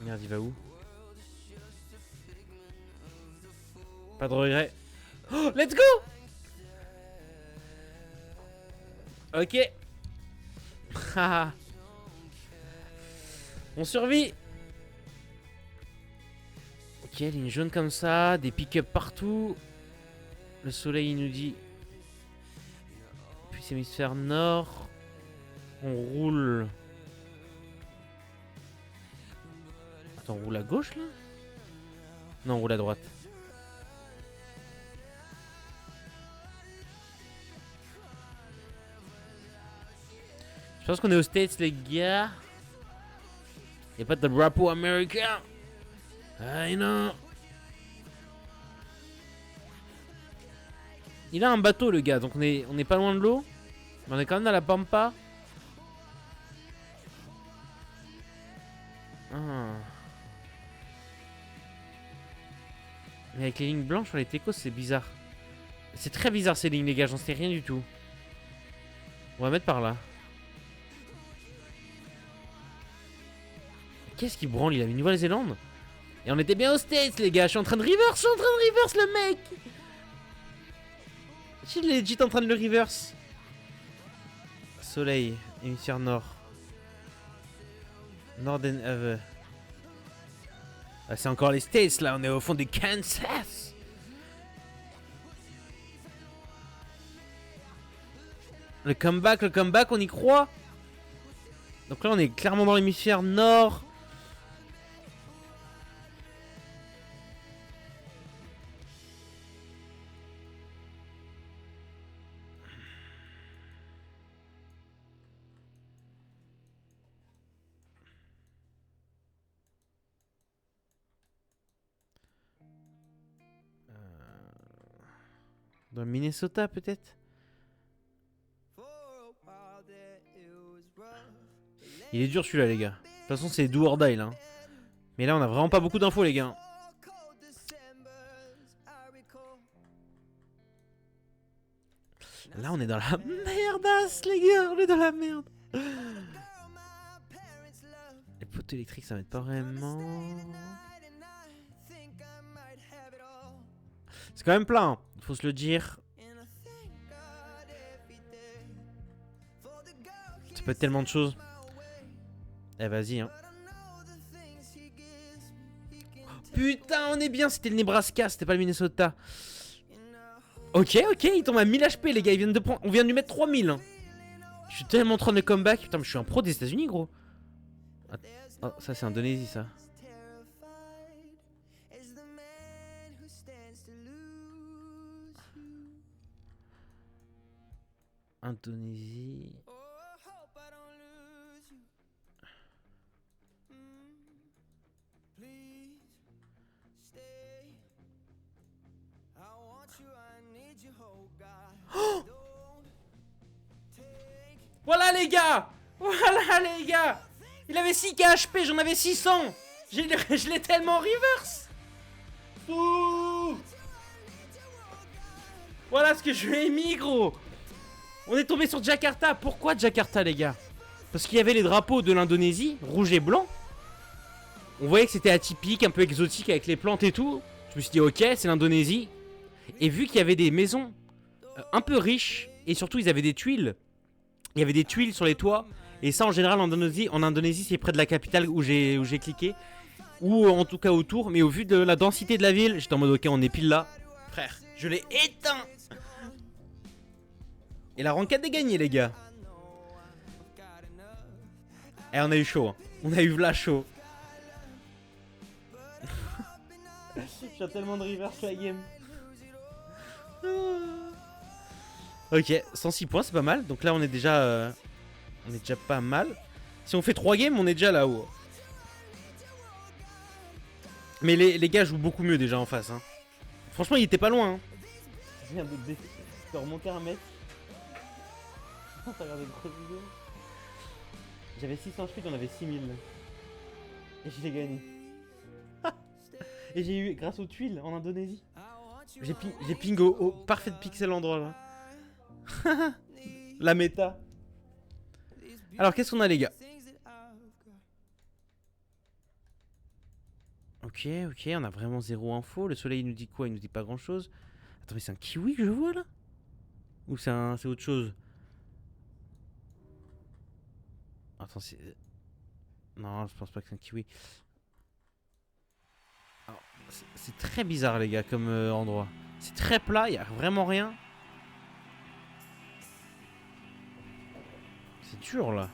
Merde, il va où? Pas de regret. Oh, let's go. Ok. On survit. Ok, ligne jaune comme ça, des pick-up partout. Le soleil il nous dit. Puis hémisphère nord. On roule. Attends, on roule à gauche là? Non, on roule à droite. Je pense qu'on est aux States les gars. Y'a pas de drapeau américain. Ah non. Il a un bateau le gars, donc on est pas loin de l'eau. Mais on est quand même dans la pampa. Ah. Mais avec les lignes blanches sur les techos c'est bizarre. C'est très bizarre ces lignes les gars, j'en sais rien du tout. On va mettre par là. Qu'est-ce qu'il branle? Il a mis Nouvelle-Zélande. Et on était bien aux States les gars. Je suis en train de reverse, le mec. Je suis legit en train de le reverse. Soleil, hémisphère nord. Northern Ave. Ah, c'est encore les States là, on est au fond du Kansas. Le comeback, on y croit. Donc là on est clairement dans l'hémisphère nord. Dans le Minnesota peut-être. Il est dur celui-là les gars. De toute façon c'est do or die là. Mais là on a vraiment pas beaucoup d'infos les gars. Là on est dans la merdasse les gars. On est dans la merde. Les poteau électrique, ça m'aide pas vraiment. C'est quand même plein, hein. Faut se le dire. Ça peut être tellement de choses. Eh vas-y hein. Putain on est bien, c'était le Nebraska, c'était pas le Minnesota. Ok, il tombe à 1000 HP les gars, ils viennent de prendre... on vient de lui mettre 3000 hein. Je suis tellement en train de comeback. Putain mais je suis un pro des États-Unis gros. Oh ça c'est Indonésie ça. Indonésie. Oh voilà les gars. Voilà les gars. Il avait 6k HP, j'en avais 600. Je l'ai tellement reverse. Ouh. Voilà ce que je lui ai mis gros. On est tombé sur Jakarta. Pourquoi Jakarta les gars? Parce qu'il y avait les drapeaux de l'Indonésie, rouge et blanc. On voyait que c'était atypique, un peu exotique avec les plantes et tout. Je me suis dit ok c'est l'Indonésie. Et vu qu'il y avait des maisons un peu riches, et surtout ils avaient des tuiles. Il y avait des tuiles sur les toits. Et ça en général en Indonésie c'est près de la capitale où j'ai cliqué. Ou en tout cas autour. Mais au vu de la densité de la ville, j'étais en mode ok on est pile là. Frère, je l'ai éteint. Et la ranked est gagnée les gars. Et on a eu chaud hein. On a eu v'là chaud. J'ai tellement de reverse la game. Ok, 106 points c'est pas mal. Donc là on est déjà pas mal. Si on fait 3 games on est déjà là-haut. Mais les gars jouent beaucoup mieux déjà en face hein. Franchement il était pas loin hein. Je viens de remonter un mec. T'as regardé le gros vidéo. J'avais 600 HP, on avait 6000. Et je l'ai gagné. Et j'ai eu grâce aux tuiles en Indonésie. J'ai ping au parfait pixel endroit là. La méta. Alors qu'est-ce qu'on a les gars? Ok, on a vraiment zéro info. Le soleil il nous dit quoi? Il nous dit pas grand chose. Attends mais c'est un kiwi que je vois là? Ou c'est autre chose? Attends c'est... Non je pense pas que c'est un kiwi. C'est très bizarre les gars comme endroit. C'est très plat, y a vraiment rien. C'est dur là.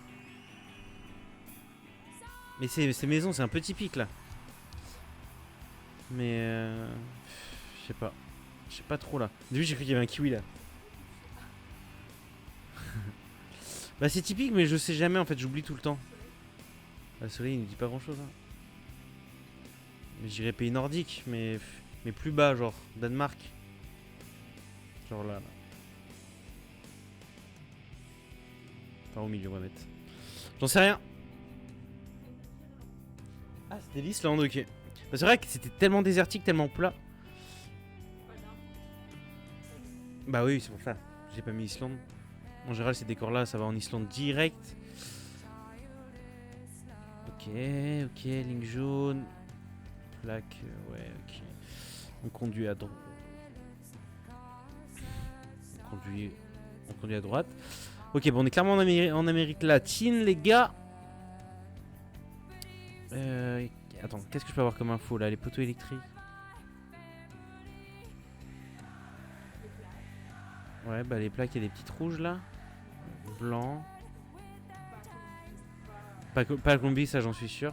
Mais ces maisons c'est un peu typique là. Mais je sais pas. Je sais pas trop là. Début j'ai cru qu'il y avait un kiwi là. Bah c'est typique mais je sais jamais en fait, j'oublie tout le temps. Le soleil il nous dit pas grand chose hein. Mais j'irais pays nordique, mais plus bas, genre Danemark. Genre là. Enfin au milieu on va mettre. J'en sais rien. Ah c'était l'Islande, ok. Bah, c'est vrai que c'était tellement désertique, tellement plat. Bah oui c'est pour ça. J'ai pas mis Islande. En général ces décors là ça va en Islande direct. Ok, ligne jaune. Plaque, ouais, ok. On conduit à droite. On conduit à droite. Ok, bon, on est clairement en Amérique latine, les gars. Attends, qu'est-ce que je peux avoir comme info là? Les poteaux électriques. Ouais, bah les plaques, il y a des petites rouges là. Blanc. Pas la Colombie, ça j'en suis sûr.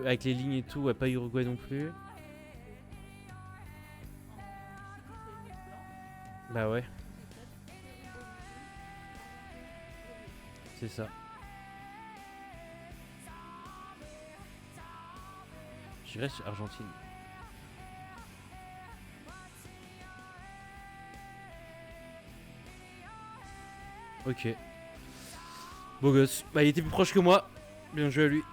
Avec les lignes et tout, ouais, pas Uruguay non plus. Bah ouais. C'est ça. J'irais sur Argentine. Ok. Beau gosse. Bah il était plus proche que moi. Bien joué à lui.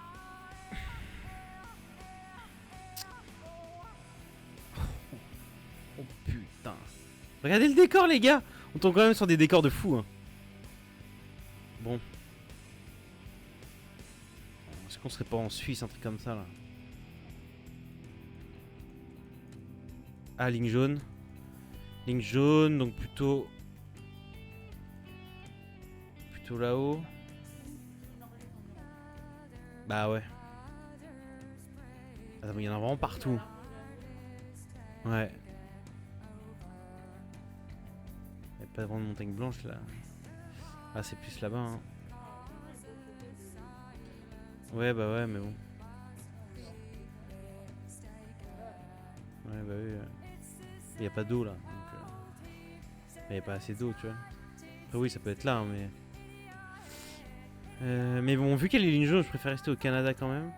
Oh putain. Regardez le décor les gars. On tombe quand même sur des décors de fou hein. Bon. Est-ce qu'on serait pas en Suisse, un truc comme ça là? Ah, ligne jaune. Ligne jaune, donc plutôt... Plutôt là-haut. Bah ouais. Attends, mais il y en a vraiment partout. Ouais. Il n'y a pas vraiment de montagne blanche là. Ah, c'est plus là-bas. Hein. Ouais, bah ouais, mais bon. Ouais, bah oui. Il n'y a pas d'eau là. Donc, il n'y a pas assez d'eau, tu vois. Après, oui, ça peut être là, hein, mais bon, vu qu'elle est ligne jaune, je préfère rester au Canada quand même.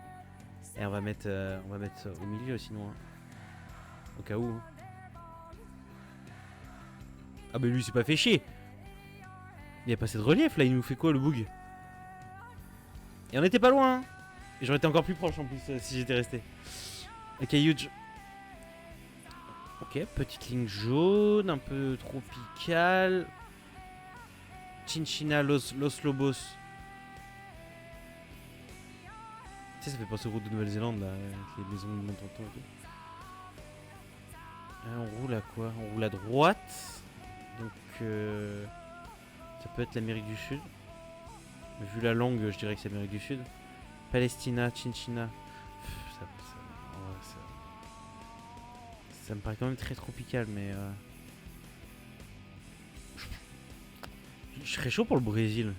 Et on va mettre au milieu sinon. Hein. Au cas où. Hein. Ah bah lui, c'est pas fait chier. Il y a pas assez de relief là, il nous fait quoi le bug? Et on était pas loin. Hein. Et j'aurais été encore plus proche en plus si j'étais resté. Ok, huge. Ok, petite ligne jaune, un peu tropicale. Chinchina, Los Lobos. Tu sais, ça fait penser aux routes de Nouvelle-Zélande là, avec les maisons de Montanton et tout. On roule à quoi? On roule à droite. Donc, ça peut être l'Amérique du Sud. Vu la langue, je dirais que c'est l'Amérique du Sud. Palestina, Chinchina. Ça me paraît quand même très tropical, mais. Je serais chaud pour le Brésil.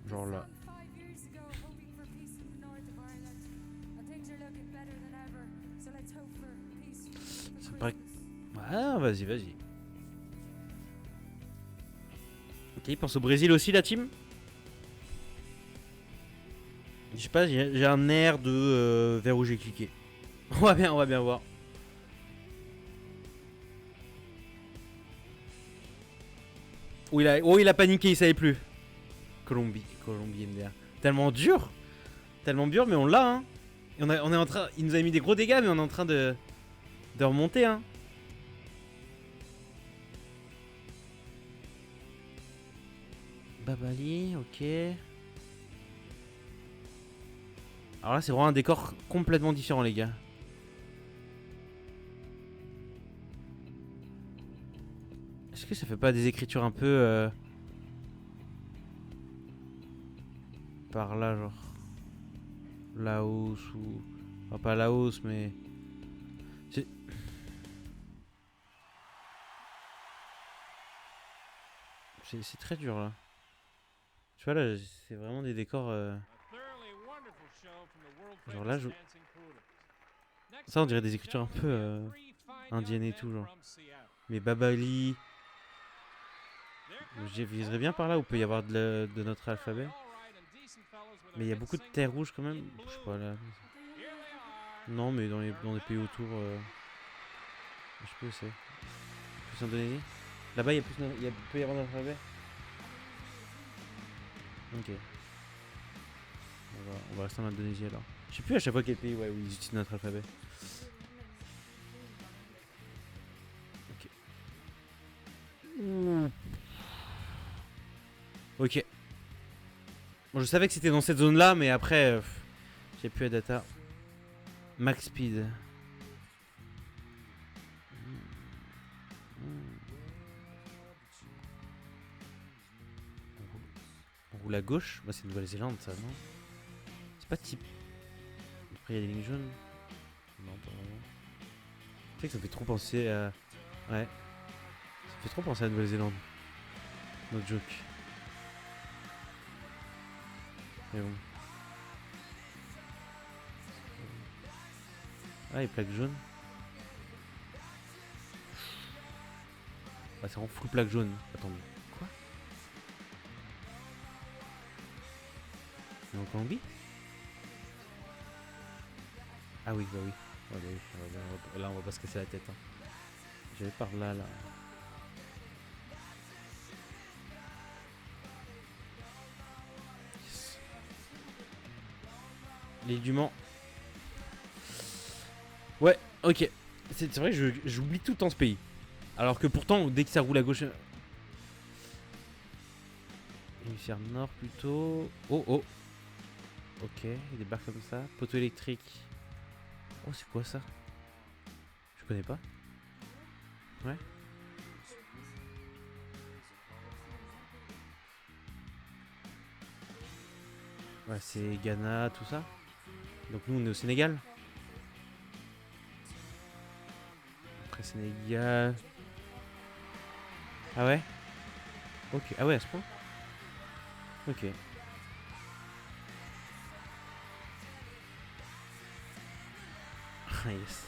Genre là. Ça me paraît... Ah, vas-y, vas-y. Ok, il pense au Brésil aussi, la team. Je sais pas, j'ai un air de vers où j'ai cliqué. On va bien voir. Oh, il a paniqué, il savait plus. Colombie MDR. Tellement dur, mais on l'a. Hein. Et on est en train, il nous a mis des gros dégâts, mais on est en train de remonter. Hein. Babali, ok. Alors là, c'est vraiment un décor complètement différent, les gars. Est-ce que ça fait pas des écritures un peu par là, genre Laos ou... Enfin, pas Laos, mais... C'est très dur, là. Tu vois, là, c'est vraiment des décors... Genre là, je... Ça, on dirait des écritures un peu indiennes et tout, genre. Mais Babali... Je viserais bien par là où peut y avoir de notre alphabet. Mais il y a beaucoup de terre rouge quand même. Je sais pas là. Non, mais dans les pays autour. Je sais pas où c'est. Plus Indonésie. Là-bas, il peut y avoir notre alphabet. Ok. On va rester en Indonésie alors. Je sais plus à chaque fois quel pays où ils utilisent notre alphabet. Ok. Ok. Bon, je savais que c'était dans cette zone là, mais après, j'ai plus la data. Max speed. On roule à gauche. Bah, c'est Nouvelle-Zélande, ça, non? C'est pas type. Après, il y a des lignes jaunes. Non, pas vraiment. Tu sais que ça fait trop penser à. Ouais. Ça fait trop penser à Nouvelle-Zélande. No joke. Mais bon. Ah, les plaques jaunes. Ah, c'est vraiment full plaque jaune. Attendez. Quoi? C'est en Colombie? Ah oui, bah oui. Ouais, bah oui. Là, on va pas se casser la tête. Hein. J'allais par là, là. Yes. L'île du Mans. Ouais, ok. C'est vrai que j'oublie tout en ce pays. Alors que pourtant, dès que ça roule à gauche... Hémisphère nord plutôt... Oh, oh. Ok, il y a des barres comme ça. Poteau électrique. Oh, c'est quoi ça? Je connais pas. Ouais. Ouais, c'est Ghana, tout ça. Donc nous, on est au Sénégal. Après Sénégal... Ah ouais. Ok, ah ouais, à ce point. Ok. Ah yes.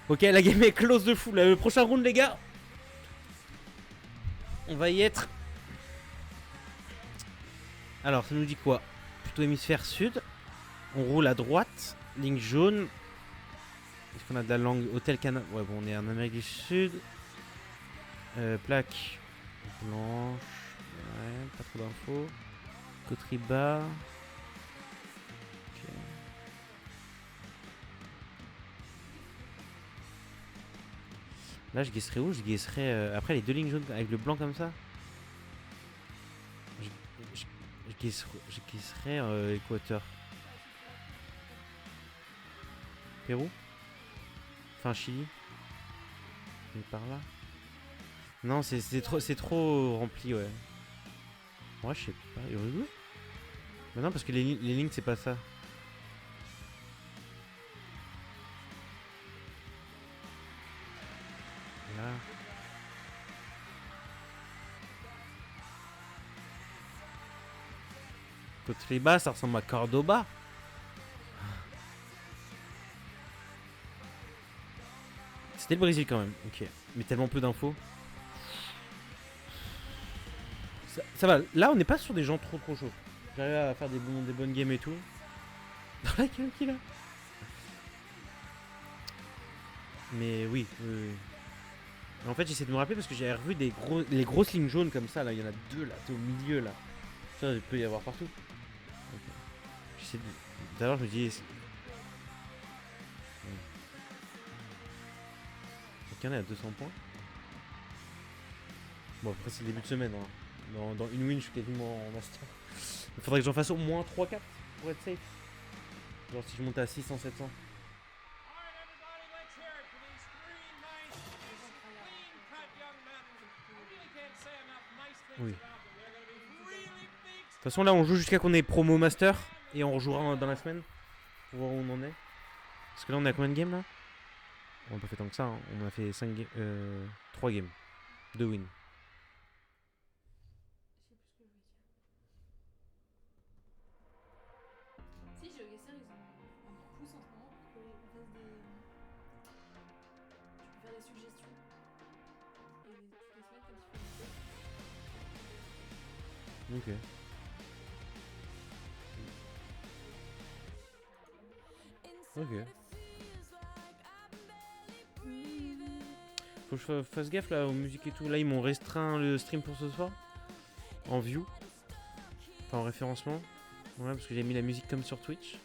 Ok, la game est close de fou. Là, le prochain round, les gars. On va y être. Alors, ça nous dit quoi? Plutôt hémisphère sud. On roule à droite. Ligne jaune. Est-ce qu'on a de la langue? Hôtel Canada. Ouais, bon, on est en Amérique du Sud. Plaque blanche. Ouais, pas trop d'infos. Coterie bas. Ok. Là, je guesserais où? Je guesserais après les deux lignes jaunes avec le blanc comme ça. Je guesserais Équateur. Pérou? Enfin, Chili? Et par là? Non, c'est trop rempli, ouais. Moi, je sais pas. Uruguay? Mais non, parce que les lignes, c'est pas ça. Là. Cotreba, ça ressemble à Cordoba. C'était le Brésil quand même, ok. Mais tellement peu d'infos. Ça va, là on n'est pas sur des gens trop chauds. J'arrive à faire des bonnes games et tout. Dans la gueule qu'il a. Mais oui, oui. En fait j'essaie de me rappeler parce que j'avais revu les grosses lignes jaunes comme ça là. Il y en a deux là, t'es au milieu là. Ça il peut y avoir partout. Okay. J'essaie de... Tout à l'heure je me dis... Aucun est à 200 points. Bon après c'est le début de semaine hein. Dans une win je suis quasiment en master. Il faudrait que j'en fasse au moins 3-4 pour être safe. Genre si je monte à 600, 700. Oui. De toute façon là on joue jusqu'à qu'on ait promo master. Et on rejouera dans la semaine. Pour voir où on en est. Parce que là on est à combien de games là? On n'a pas fait tant que ça, hein. On a fait 3 games. 2 wins. Si, GeoGuessr, ils poussent en ce moment pour qu'on fasse des. Tu peux faire des suggestions. Et toutes les semaines, quand tu fais une Ok. Ok. Faut que je fasse gaffe là aux musiques et tout. Là ils m'ont restreint le stream pour ce soir. En view. Enfin en référencement. Ouais parce que j'ai mis la musique comme sur Twitch.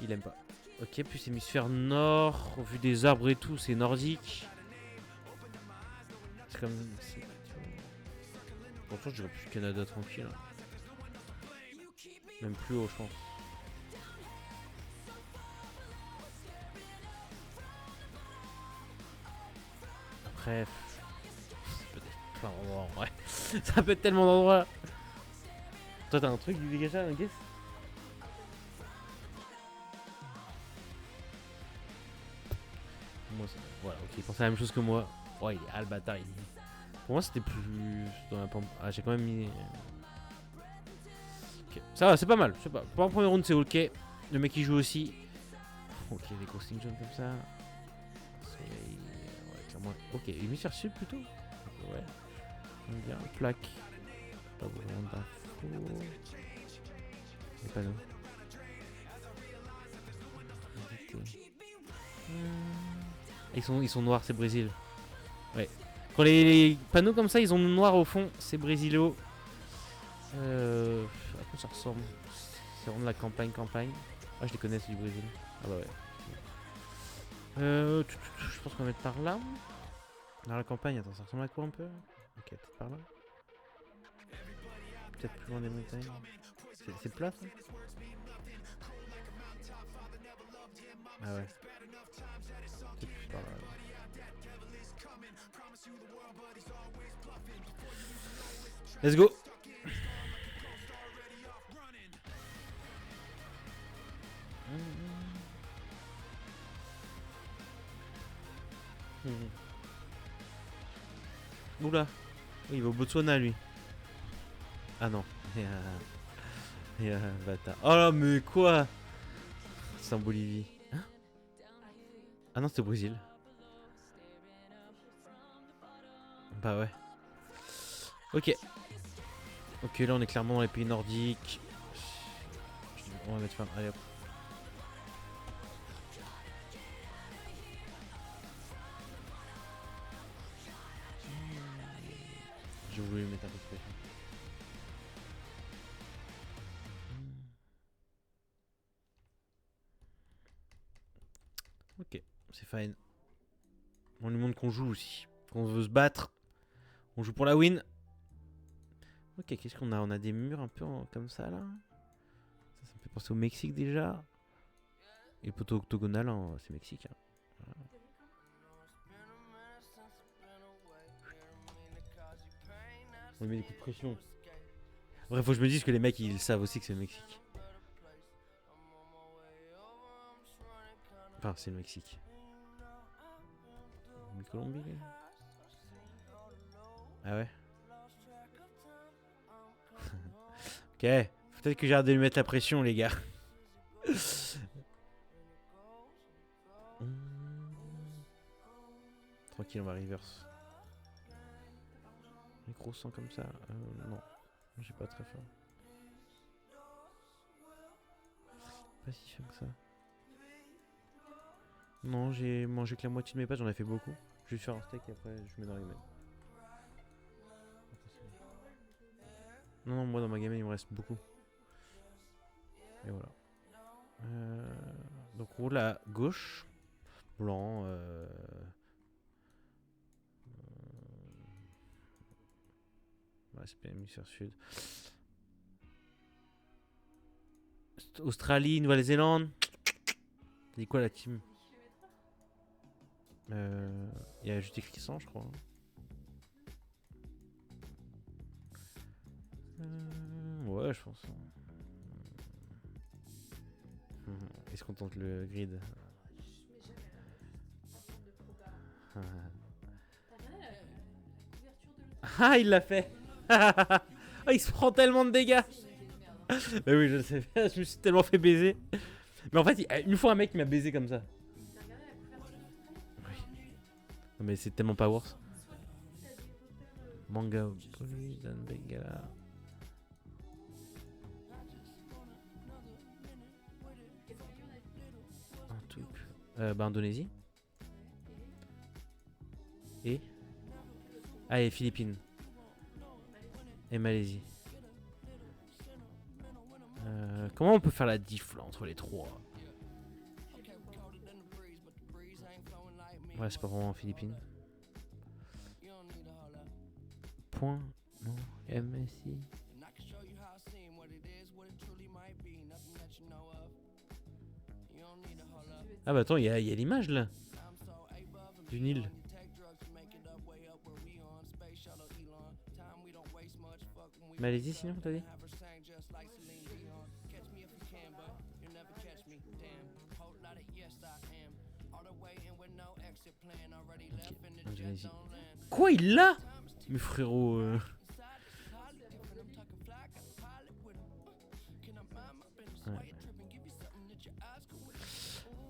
Il aime pas. Ok, plus hémisphère nord. Au vu des arbres et tout, c'est nordique. C'est comme... Pourtant j'aurais pu Canada tranquille. Même plus haut je pense. Bref. Ça peut être plein d'endroits en vrai. Ça peut être tellement d'endroits. Toi t'as un truc du dégagage, un guess? Moi c'est... Voilà, ok, il pensait à la même chose que moi. Ouais, il est albata, il est... Pour moi c'était plus dans la pompe. Ah j'ai quand même mis... Ok, ça va, c'est pas mal. C'est pas... Pour un premier round c'est ok. Le mec il joue aussi. Ok, des grosses lignes jaunes comme ça. Soleil... Ouais, clairement... Ok, hémisphère sud plutôt. Ouais. J'aime bien. Plaque. Pas vraiment d'infos. Les panneaux. Ils sont noirs, c'est Brésil. Ouais. Quand les panneaux comme ça, ils ont noir au fond, c'est Brésilo. À quoi ça ressemble? C'est vraiment de la campagne. Ah, je les connais, c'est du Brésil. Ah bah ouais. Je pense qu'on va mettre par là. Dans la campagne, attends, ça ressemble à quoi un peu? Ok, peut-être par là. Peut-être plus loin des montagnes. C'est plat ça? Ah ouais. Peut-être plus par là. Let's go! Oula! Oui, il va au Botswana lui. Ah non. Bâtard. Oh là, mais quoi? C'est en Bolivie. Hein? Ah non, c'est au Brésil. Bah ouais. Ok. Ok, là on est clairement dans les pays nordiques. On va mettre fin. Allez hop. J'ai voulu mettre un peu de pression. Ok, c'est fine. On lui montre qu'on joue aussi. Qu'on veut se battre. On joue pour la win. Ok, qu'est-ce qu'on a? On a des murs un peu comme ça là. Ça me fait penser au Mexique déjà. Et poteau octogonal, hein, c'est Mexique. Hein. Voilà. On lui met des coups de pression. Bref, faut que je me dise que les mecs ils savent aussi que c'est le Mexique. Enfin, c'est le Mexique. Colombie. Ah ouais. Ok. Peut-être que j'ai hâte de lui mettre la pression, les gars. Tranquille, on va reverse. Les gros sang comme ça. Non. J'ai pas très faim. Pas si faim que ça. Non, j'ai mangé que la moitié de mes pâtes, j'en ai fait beaucoup. Je vais faire un steak et après je mets dans les mains. Non, non, moi dans ma gamelle il me reste beaucoup. Et voilà. Donc roule à gauche. Blanc. Ouais, c'est bien hémisphère sud. Australie, Nouvelle-Zélande. T'as dit quoi la team? Il y a juste écrit 100 je crois. Ouais, je pense. Est-ce qu'on tente le grid? Ah, il l'a fait. Ah, il se prend tellement de dégâts. Bah oui, je sais. Je me suis tellement fait baiser. Mais en fait, une fois un mec m'a baisé comme ça. Oui. Non, mais c'est tellement pas worse. Manga, Dan Bengala. Un truc. Bah, Indonésie. Et ah, et Philippines. Et Malaisie. Comment on peut faire la diff là entre les trois? Ouais, c'est pas vraiment Philippines. Point. Non. MSI. Ah bah attends, il y a l'image là. D'une île. Malaisie sinon t'as dit? Okay. Indonésie. Quoi il l'a? Mais frérot ouais.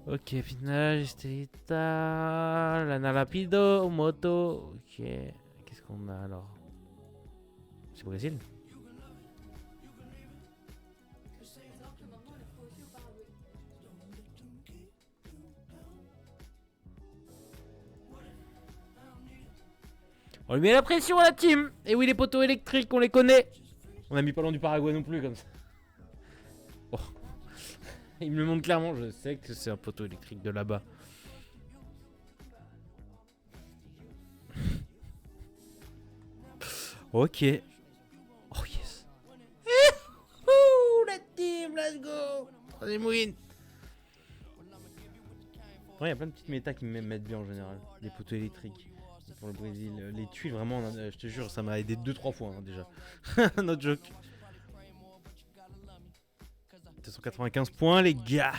Ok, final, Estelita, Lana Lapido, Moto. Ok, qu'est-ce qu'on a alors? C'est Brésil? On lui met la pression à la team. Et oui, les poteaux électriques, on les connaît. On a mis pas loin du Paraguay non plus comme ça. Oh. Il me le montre clairement, je sais que c'est un poteau électrique de là-bas. Ok. Oh yes. La team, let's go. Troisième win. Ouais, il y a plein de petites méta qui me mettent bien en général. Des poteaux électriques. Pour le Brésil. Les tuiles, vraiment, je te jure, ça m'a aidé 2-3 fois hein, déjà. Not joke. 295 points, les gars.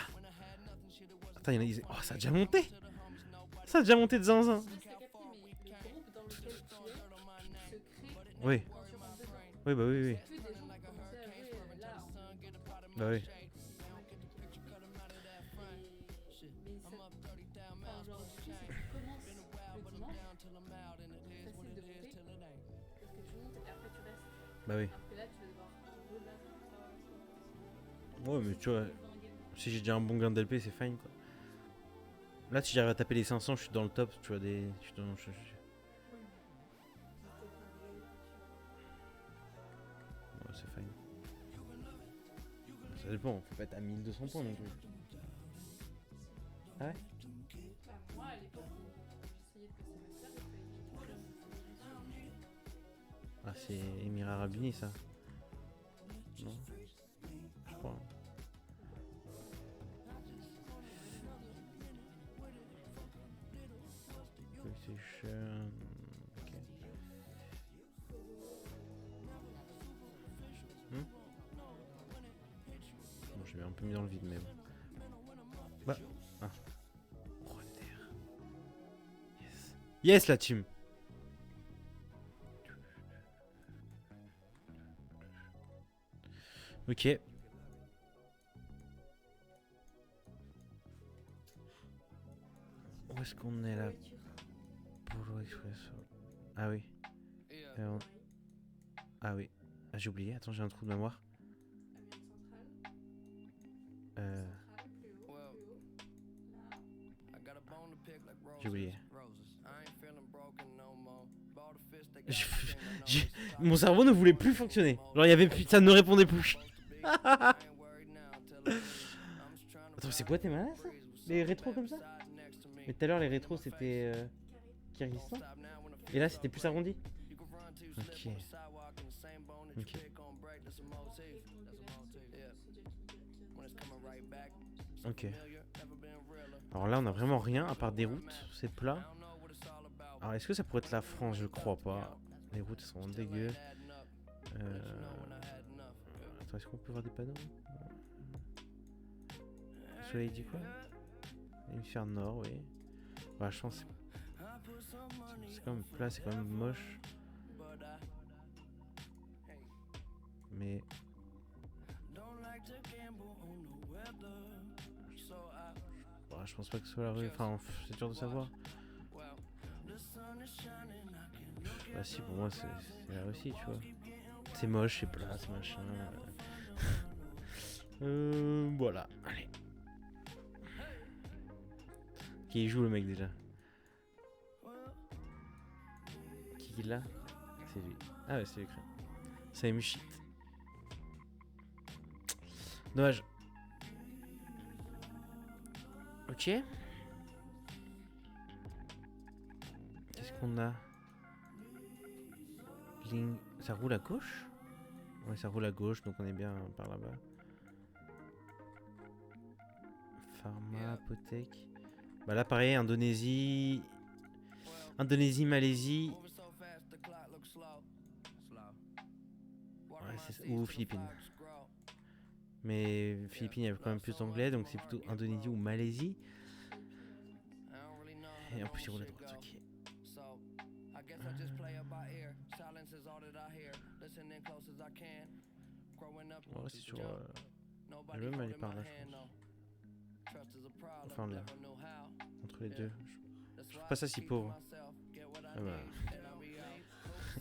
Attends, il y en a. Oh, ça a déjà monté. Ça a déjà monté de zinzin. Je sais capter, mais le groupe dans lequel tu es se crée Oui. quand tu rentres dedans. Oui, bah oui, oui. Que des gens qui commençaient à jouer là. Bah oui. Mais ça. Enfin, genre, du coup, si tu commences le dimanche, c'est facile de monter. Parce que tu montes et après tu restes. Bah oui. Alors que là, tu vas devoir rebattre ça. Ouais, mais tu vois, si j'ai déjà un bon gain d'LP, c'est fine quoi. Là, si j'arrive à taper les 500, je suis dans le top. Tu vois, je suis dans. Ouais, c'est fine. Ça dépend, faut pas être à 1200 points non plus. Ah ouais? Bah, moi, à l'époque où j'essayais de passer ma sœur, il fallait que Ah, c'est Émirats Arabes Unis ça? Non? Je crois. PlayStation. Ok. Bon, je l'ai un peu mis dans le vide, mais bon. Bah. Ah. Rotter. Yes. Yes, la team! Ok. Où est-ce qu'on est là? Polo Expresso. Ah oui. Ah oui. Ah, j'ai oublié. Attends, j'ai un trou de mémoire. J'ai oublié. Mon cerveau ne voulait plus fonctionner. Genre, il y avait plus... ça ne répondait plus. Attends, c'est quoi tes malades ça? Les rétros comme ça? Mais tout à l'heure, les rétros c'était Kyrgyzstan. Et là, c'était plus arrondi. Ok. Ok. Ok. Alors là, on a vraiment rien à part des routes. C'est plat. Alors, est-ce que ça pourrait être la France? Je crois pas. Les routes sont dégueu. Attends, est-ce qu'on peut voir des panneaux? Le soleil dit quoi? Hémisphère nord, oui. Bah, je pense c'est quand même plat, c'est quand même moche. Mais bah, je pense pas que ce soit la rue. Enfin, c'est dur de savoir. Bah si, pour moi c'est la Russie, tu vois. C'est moche, c'est plat, c'est machin. Voilà, allez. Qui joue le mec déjà? Qui l'a? C'est lui. Ah ouais, c'est l'écran. Ça ému shit. Dommage. Ok. Qu'est-ce qu'on a? Bling. Ça roule à gauche? Ouais, ça roule à gauche, donc on est bien par là-bas. Pharma, apothèque. Bah là, pareil, Indonésie. Indonésie, Malaisie. Ouais, ou Philippines. Mais Philippines, il y a quand même plus d'anglais, donc c'est plutôt Indonésie ou Malaisie. Et en plus, il roule à droite, ok. Ouais, c'est sur. Je vais même aller par là, je pense. Enfin, là. Entre les deux. Je trouve pas ça si pauvre. Ah bah.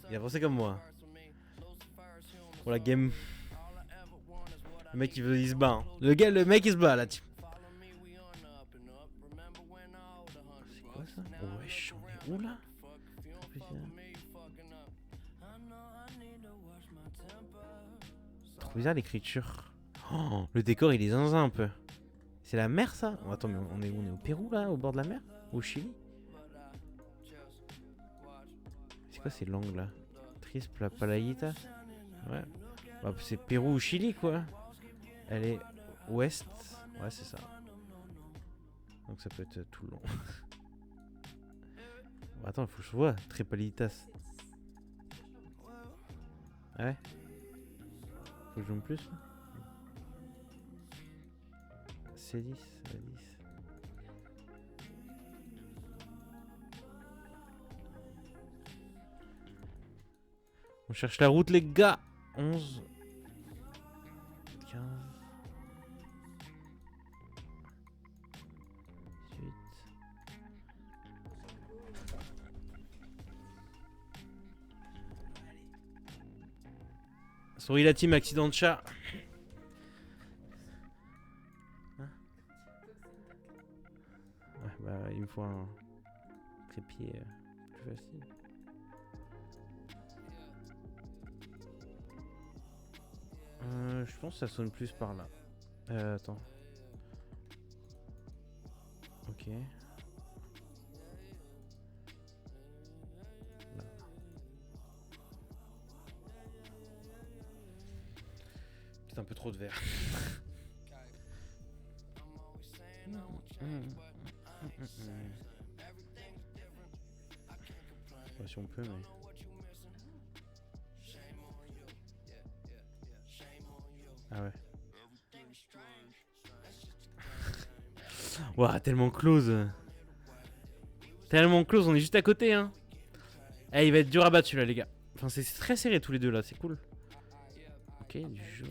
Il a pensé comme moi. Pour la game. Le mec il se bat. Hein. Le mec il se bat là. C'est quoi ça? Oh wesh, on est où là? Trop bizarre l'écriture. Oh, le décor il est zinzin un peu. C'est la mer ça? Oh, attends, mais on est où? On est au Pérou là, au bord de la mer? Au Chili? C'est quoi ces langues là? Trispe, la Palayita? Ouais. Bah, c'est Pérou ou Chili quoi. Elle est ouest. Ouais, c'est ça. Donc ça peut être tout le long. Bon, attends, il faut que je vois. Tripalitas. Ah ouais? Faut que je joue plus là? C10, C10. On cherche la route les gars. 11 15 18. Sorry la team, accident de chat. Hein? Ouais, bah il me faut un trépied plus facile. Je pense que ça sonne plus par là. Attends. Ok. Là. C'est un peu trop de verre. Pas si on peut, mais. Ah ouais. Ouah, tellement close. Tellement close, on est juste à côté, hein. Eh, il va être dur à battre celui-là, les gars. Enfin, c'est très serré tous les deux là, c'est cool. Ok, du jeu.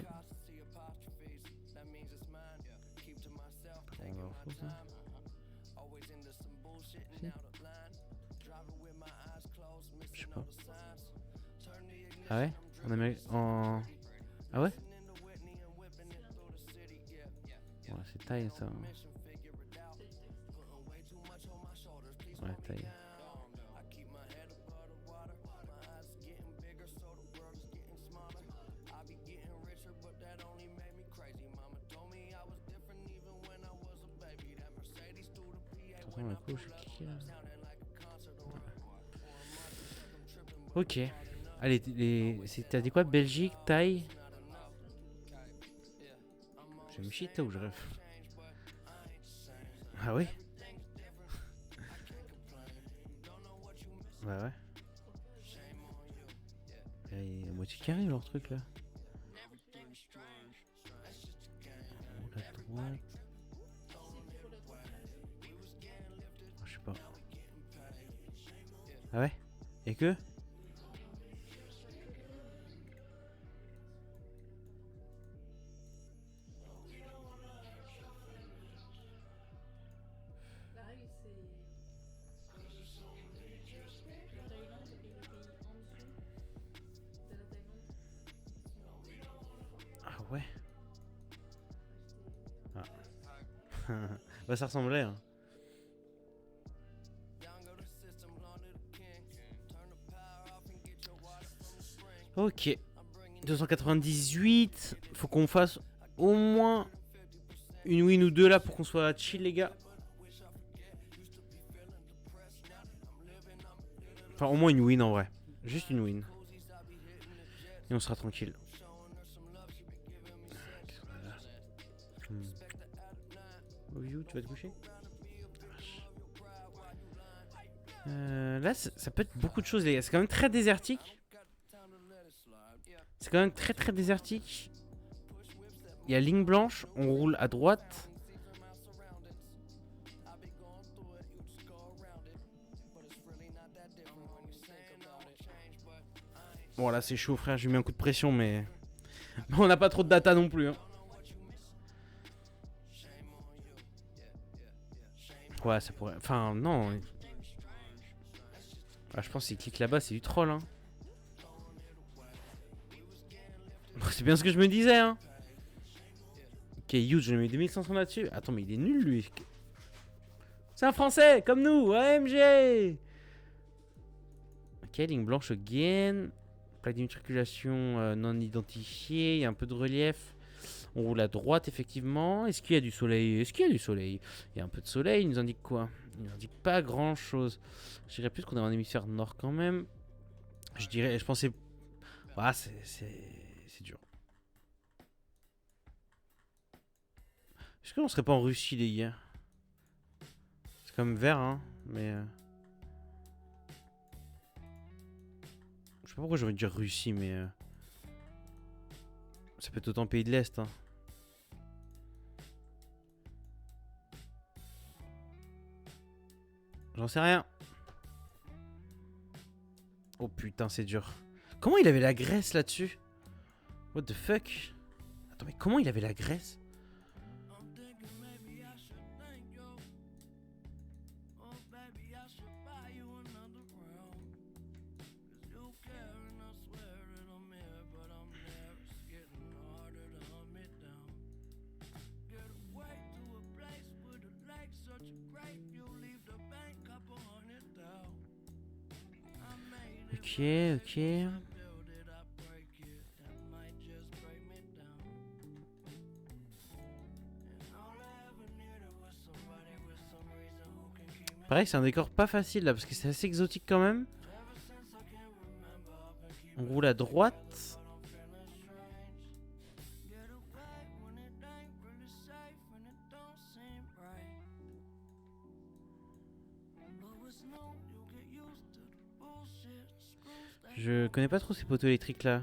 On va en faux, ça. Si. Je sais pas. Ah ouais? En Amérique. En. Ah ouais? Ouais, c'est taille ça. Ouais, taille. Attention, la couche, qui là? Ok. Allez, t'as dit quoi? Belgique, taille? Je me chie ou je rêve? Ah ouais? Bah ouais. Il est à moitié carré leur truc là. La droite. Oh, je sais pas. Ah ouais? Et que? La règle, c'est la Thaïlande et le pays en dessous de la Thaïlande. Ah ouais? Ah. Bah ça ressemblait hein. Ok. 298. Faut qu'on fasse au moins une win ou deux là pour qu'on soit chill les gars. Enfin au moins une win en vrai. Juste une win. Et on sera tranquille. View, tu vas te coucher? Là ça peut être beaucoup de choses les gars. C'est quand même très désertique. C'est quand même très très désertique. Il y a ligne blanche, on roule à droite. Bon là c'est chaud frère, j'ai mis un coup de pression mais on n'a pas trop de data non plus hein. Ouais ça pourrait... Enfin non. Ah, je pense qu'il clique là-bas c'est du troll hein. C'est bien ce que je me disais hein. Ok huge, je mets 2500 là-dessus. Attends mais il est nul lui. C'est un français comme nous, AMG. Ok, ligne blanche again. Plaque d'immatriculation non identifiée. Il y a un peu de relief. On roule à droite, effectivement. Est-ce qu'il y a du soleil? Est-ce qu'il y a du soleil? Il y a un peu de soleil. Il nous indique quoi? Il nous indique pas grand-chose. Je dirais plus qu'on est en hémisphère nord quand même. Je pensais... Ah, c'est dur. Est-ce qu'on serait pas en Russie, les gars? C'est quand même vert, hein. Mais... Je sais pas pourquoi j'ai envie de dire Russie, mais... Ça peut être autant pays de l'Est, hein. J'en sais rien. Oh putain, c'est dur. Comment il avait la graisse là-dessus? What the fuck? Attends, mais comment il avait la graisse? Ok, ok. Pareil, c'est un décor pas facile là, parce que c'est assez exotique quand même. On roule à droite. Je connais pas trop ces poteaux électriques là.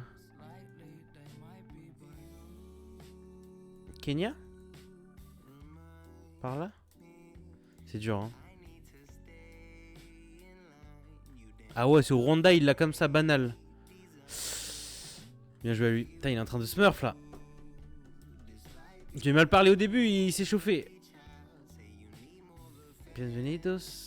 Kenya? Par là? C'est dur, hein. Ah ouais, c'est au Rwanda, il l'a comme ça, banal. Bien joué à lui. Putain, il est en train de smurf là. J'ai mal parlé au début, il s'est chauffé. Bienvenidos.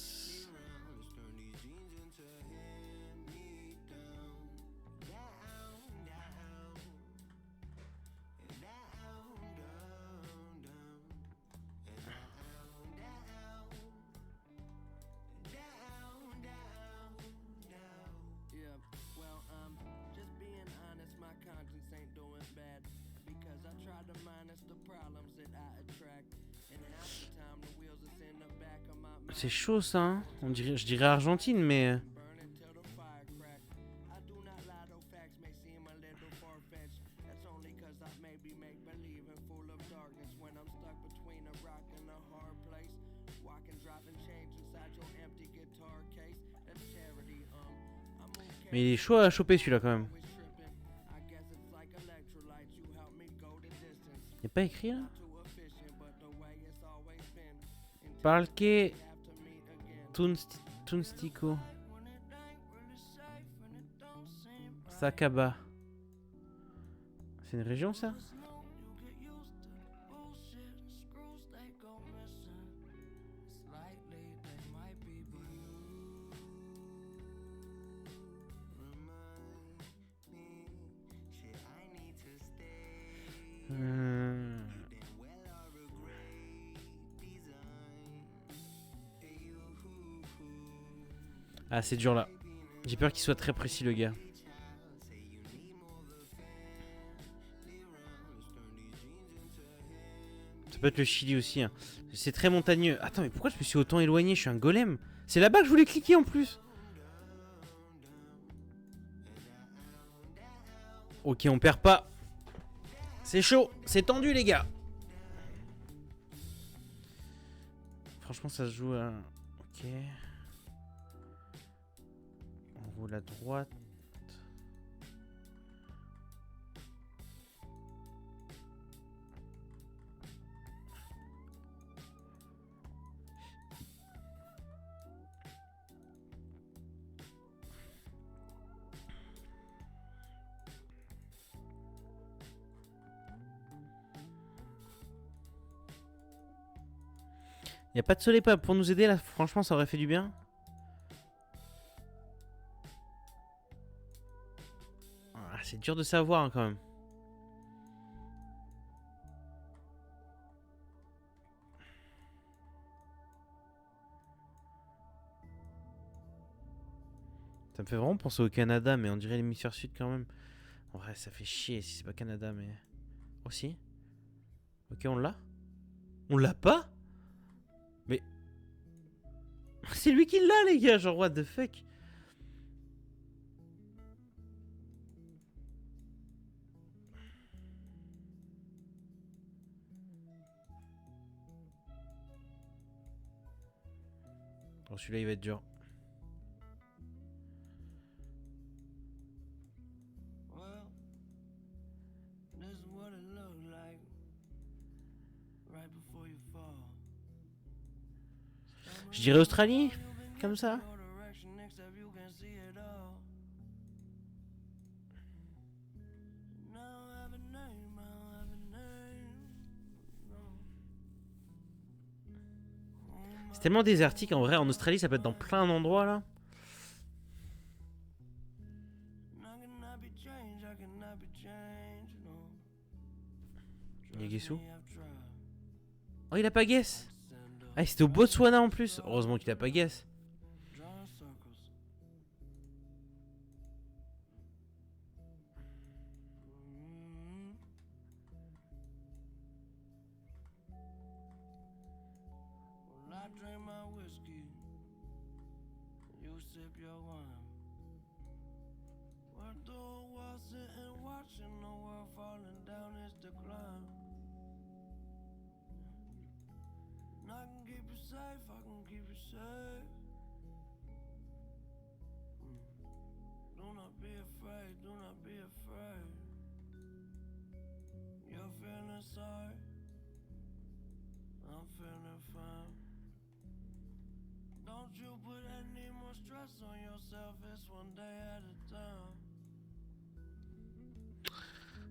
C'est chaud ça, hein. Je dirais Argentine, mais... Mais il est chaud à choper celui-là quand même. Il n'est pas écrit là? Parque Tunstico. Sakaba. C'est une région ça? Ah, c'est dur là. J'ai peur qu'il soit très précis le gars. Ça peut être le Chili aussi, hein. C'est très montagneux. Attends, mais pourquoi je me suis autant éloigné? Je suis un golem. C'est là-bas que je voulais cliquer en plus. Ok, on perd pas. C'est chaud, c'est tendu les gars. Franchement, ça se joue à... Ok. On roule à droite. Y a pas de soleil pas pour nous aider là, franchement ça aurait fait du bien. Ah, c'est dur de savoir hein, quand même. Ça me fait vraiment penser au Canada, mais on dirait l'hémisphère sud quand même. En vrai, ça fait chier si c'est pas Canada, mais... Aussi. Ok, on l'a. On l'a pas? Mais... C'est lui qui l'a, les gars. Genre, what the fuck? Bon, celui-là, il va être dur. Je dirais Australie, comme ça. C'est tellement désertique en vrai, en Australie ça peut être dans plein d'endroits là. Yagesu. Oh, il a pas guess. Ah, c'était au Botswana en plus. Heureusement qu'il a pas guess.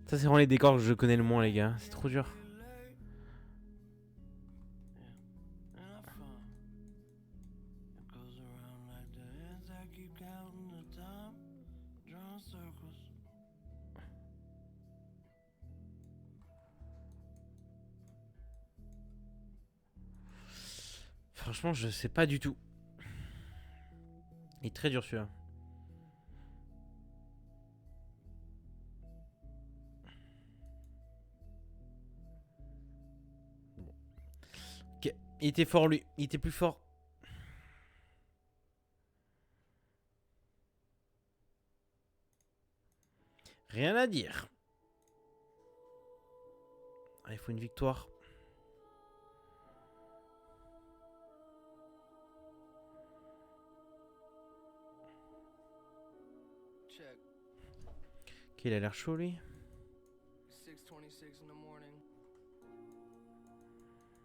Ça c'est vraiment les décors que je connais le moins les gars, c'est trop dur. Franchement je sais pas du tout. Il est très dur celui-là. Ok, il était fort lui, il était plus fort. Rien à dire. Ah, il faut une victoire. Ok, il a l'air chaud lui. 6:26 in the morning.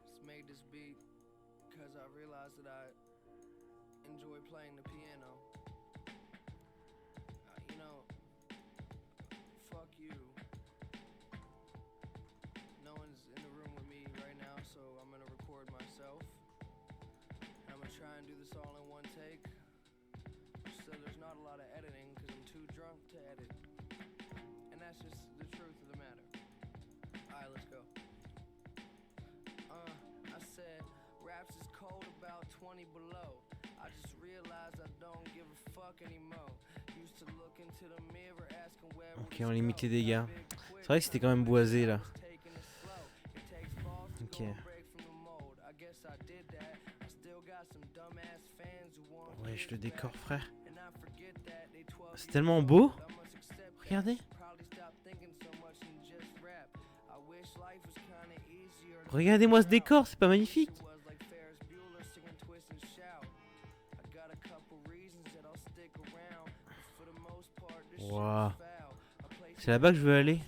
Just made this beat because I realized that I enjoy playing the piano. You know, fuck you. No one's in the room with me right now, so I'm gonna record myself. I'm gonna try and do this all in one take. So there's not a lot of editing because I'm too drunk to edit. And that's just the truth of the matter. Alright, let's go. I said, raps is cold about 20 below. I just realized I don't give a fuck anymore. Used to look into the mirror asking where. Ok, on limite les dégâts. C'est vrai que c'était quand même boisé là. Ok. Ouais, je le décore, frère. C'est tellement beau. Regardez. Regardez-moi ce décor, c'est pas magnifique? Wow. C'est là-bas que je veux aller.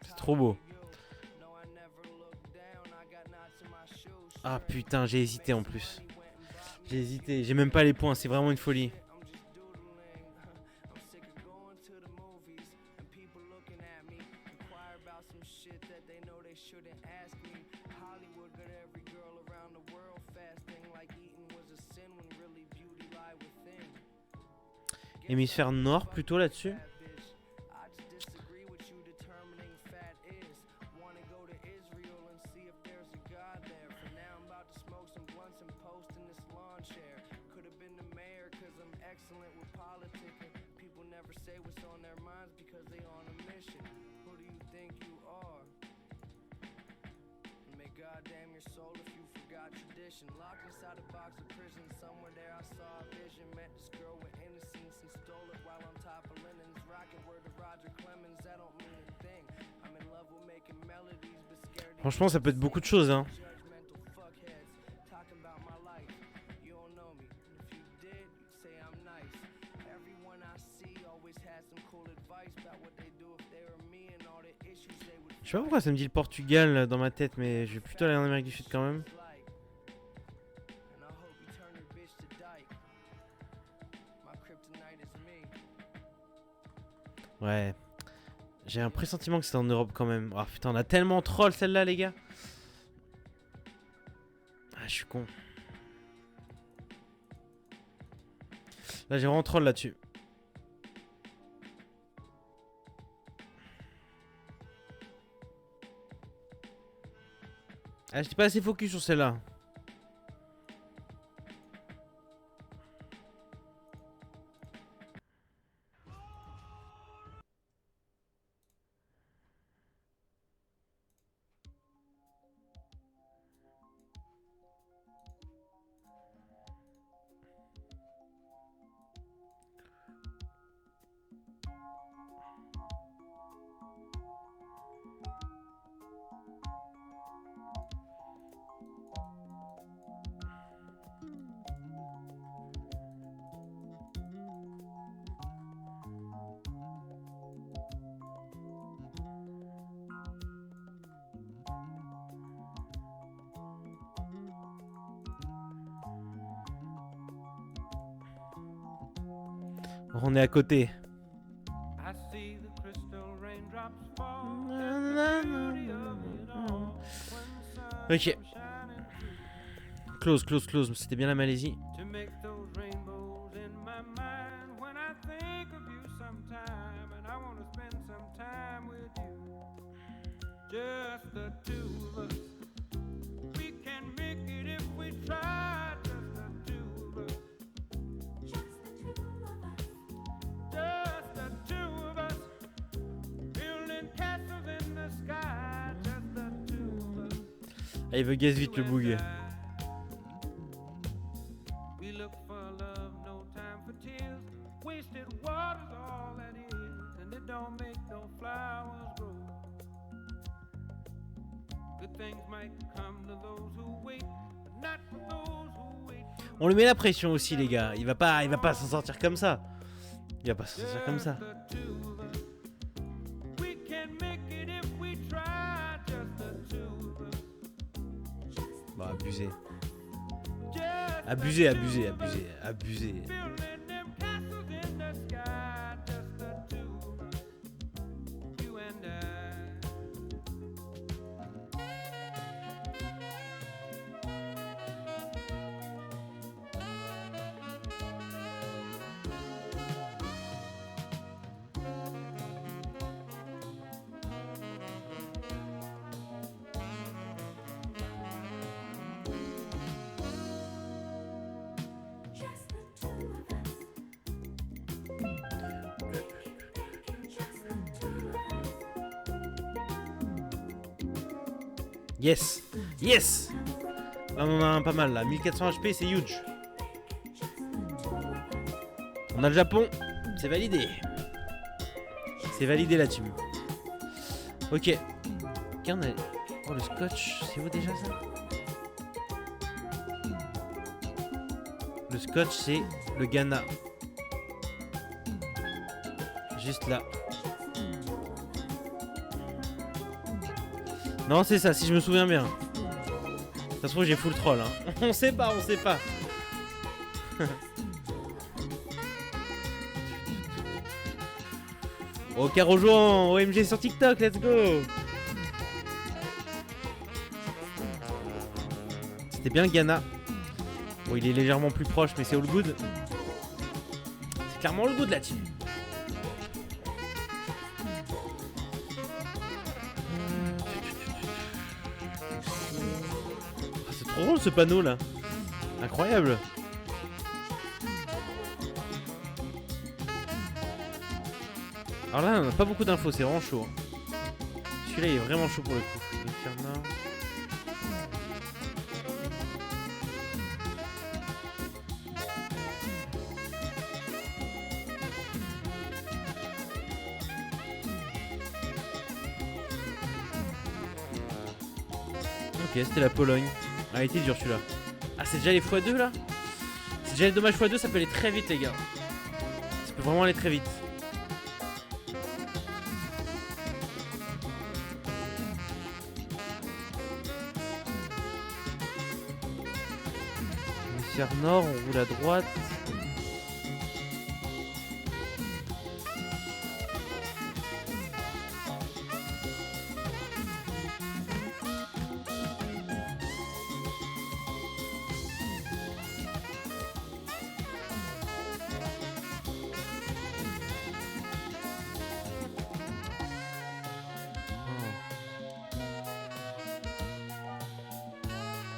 C'est trop beau. Ah putain, j'ai hésité en plus. J'ai hésité, j'ai même pas les points, c'est vraiment une folie. Hémisphère nord plutôt là-dessus. excellent with politicking. People never say what's on their minds because they on a mission. Who do you think you are? May God damn your soul if you forgot tradition. Locked inside a box of prison, somewhere there I saw a vision. Met this girl with innocence and stole it while on top of linens. Rocking word of Roger Clemens, that don't mean a thing. I'm in love with making melodies, but scared to Franchement, ça peut être beaucoup de choses, hein. judgmental fuckheads talking about my life. You don't know me. If you did, you'd say I'm nice. Everyone I see always has some cool advice about what they do if they were me and all the issues they would Je sais pas pourquoi ça me dit le Portugal là, dans ma tête, mais je vais plutôt aller en Amérique du Sud quand même. like. And I hope you turn your bitch to dyke. My kryptonite is me. Ouais. J'ai un pressentiment que c'est en Europe quand même. Oh putain, on a tellement troll celle-là, les gars. Ah, je suis con. Là, j'ai vraiment troll là-dessus. Ah, j'étais pas assez focus sur celle-là. On est à côté. I see the crystal raindrops fall. That's the beauty of it all. When the sun Ok. comes shining Close. C'était bien la Malaisie. to make those rainbows in my mind. When I think of you sometime, and I want to spend some time with you, just the two of us. We can make it if we try. Just the two of us. Just the two of us. Building castles in the sky. Just the two of us. Ah, il veut gaz vite le boug. We look for love, no time for tears. Wasted water's all that is, and it don't make no flowers grow. Good things might come to those who wait, but not for those who wait. On lui met la pression aussi, les gars. Il va pas s'en sortir comme ça. Il va pas s'en sortir comme ça. Just the two of us. We can make it if we try. Just the two of us. Bon, abusé. Just Abusé. building them castles in the sky. Just the two of us, you and I. Yes. Là, on en a un pas mal là. 1400 HP, c'est huge. On a le Japon. C'est validé. C'est validé la team. Ok. Regarde, oh, le scotch, c'est où déjà ça? Le scotch, c'est le Ghana. Juste là. Non, c'est ça, si je me souviens bien. Ça se trouve, j'ai full troll. Hein. On sait pas. Oh, Carojoan, OMG sur TikTok, let's go. C'était bien le Ghana. Bon, il est légèrement plus proche, mais c'est all good. C'est clairement all good la team. C'est trop drôle ce panneau là. Incroyable. Alors là, on n'a pas beaucoup d'infos, c'est vraiment chaud. Celui-là, il est vraiment chaud pour le coup. Hémisphère nord. Ok, c'était la Pologne. Ah, il était dur celui-là. Ah, c'est déjà les x2 là? C'est déjà les dommages x2, ça peut aller très vite, les gars. Ça peut vraiment aller très vite. Hémisphère nord, on roule à droite.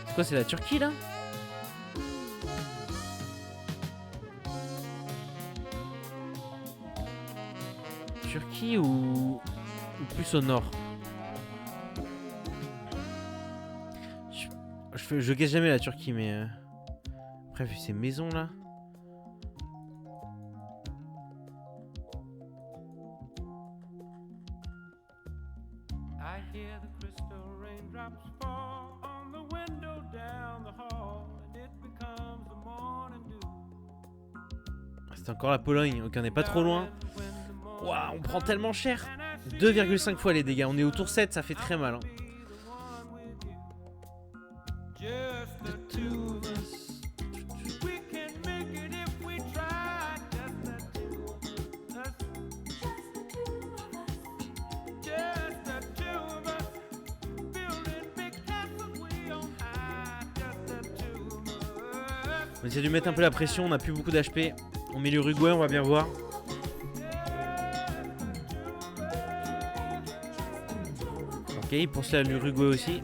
C'est quoi, c'est la Turquie là? Turquie ou plus au nord? Je guesse jamais la Turquie, mais après vu ces maisons là. I hear the crystal raindrops fall on the window down the hall, and it becomes the morning dew. C'est encore la Pologne, ok, on n'est pas trop loin. Waouh, on prend tellement cher. 2,5 fois les dégâts, on est au tour 7, ça fait très mal. Hein. Just the two of us. We can make it if we try. Just the two of us. Just the two of us. Building big castles way on high. Just the two of us. On essaie de mettre un peu la pression, on n'a plus beaucoup d'HP. On met l'Uruguay, on va bien voir. Ok, il pense là à l'Uruguay aussi.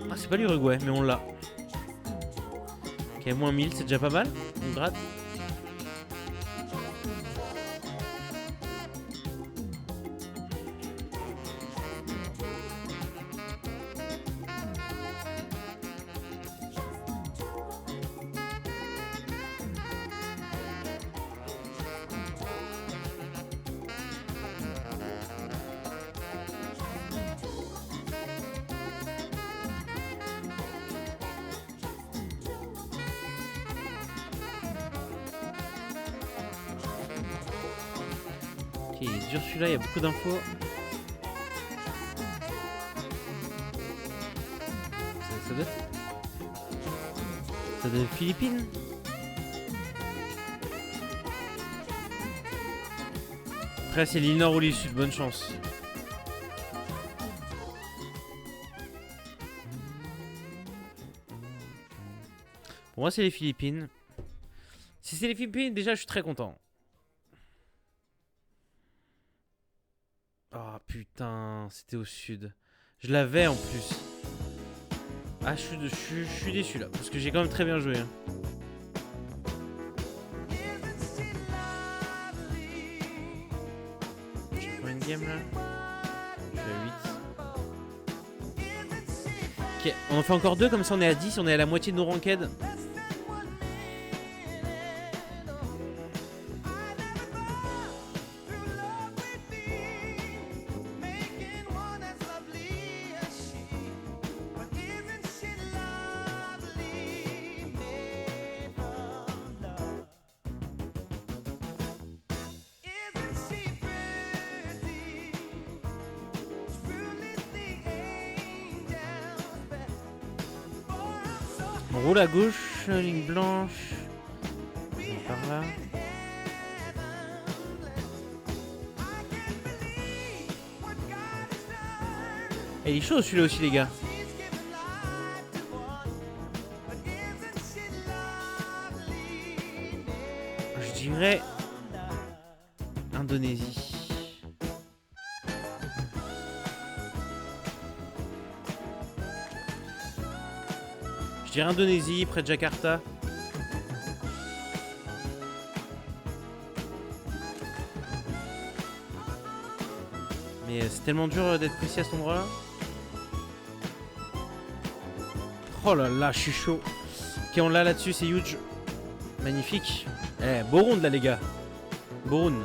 Ah, c'est pas l'Uruguay, mais on l'a. Ok, moins 1000, c'est déjà pas mal. On gratte. Ok, il est dur celui-là, il y a beaucoup d'infos. Ça doit... Ça doit être Philippines. Après c'est l'île nord ou l'île sud, bonne chance. Pour moi c'est les Philippines. Si c'est les Philippines, déjà je suis très content. Oh putain, c'était au sud. Je l'avais en plus. Ah, je suis déçu là, parce que j'ai quand même très bien joué. Hein. Je prends une game là. Je suis à 8. Ok, on en fait encore 2, comme ça on est à 10, on est à la moitié de nos ranked. On roule à gauche, ligne blanche. Par là. Et il est chaud celui-là aussi les gars. Je dirais Indonésie. Je dirais Indonésie, près de Jakarta. Mais c'est tellement dur d'être précis à cet endroit-là. Oh là là, je suis chaud. Ok, on l'a là-dessus, c'est huge. Magnifique. Eh, beau round là, les gars. Beau round.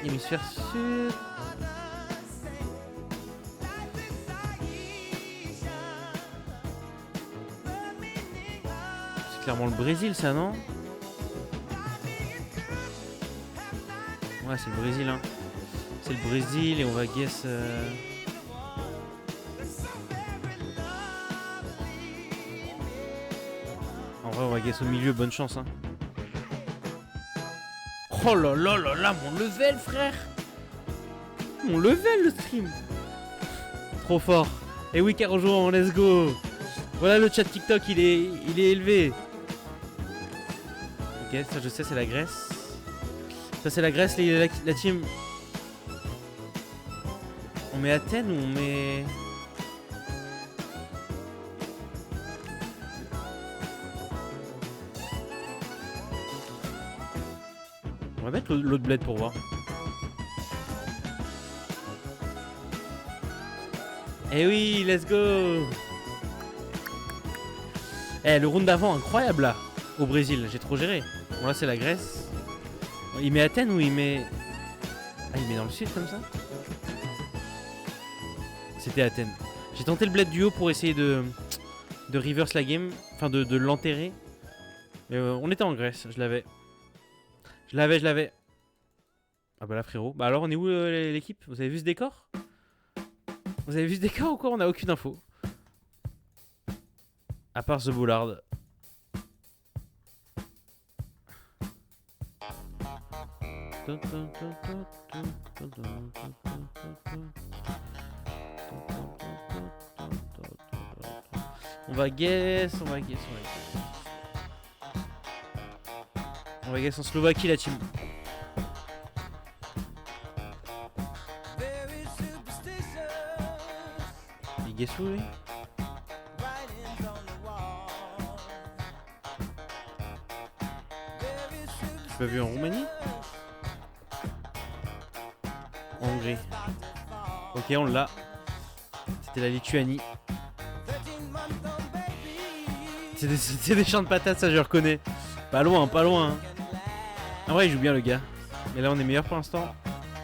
Hémisphère sud. C'est clairement le Brésil, ça, non? Ouais, c'est le Brésil, hein. C'est le Brésil et on va guess. En vrai, on va guess au milieu, bonne chance, hein. Oh là là là là, mon level, frère! Mon level, le stream! Trop fort! Et oui, car rejoint, let's go! Voilà, le chat TikTok, il est élevé. Ok, ça je sais, c'est la Grèce. Ça c'est la Grèce, la team. On met Athènes ou on met... On va mettre l'autre bled pour voir. Eh oui, let's go. Eh, le round d'avant, incroyable là, au Brésil, j'ai trop géré. Bon là c'est la Grèce. Il met Athènes ou il met... Ah, il met dans le sud comme ça? C'était Athènes. J'ai tenté le bled du haut pour essayer de reverse la game, enfin de l'enterrer. Mais on était en Grèce, je l'avais. Je l'avais. Ah bah là frérot. Bah alors on est où l'équipe? Vous avez vu ce décor? Vous avez vu ce décor ou quoi? On a aucune info. À part The Boulard. On va guess en Slovaquie la team. Il guess où lui? Tu l'as vu en Roumanie? En Hongrie. Ok, on l'a. C'était la Lituanie. C'est des champs de patates, ça je reconnais. Pas loin, pas loin. Ah ouais, il joue bien le gars. Mais là on est meilleur pour l'instant. Ok,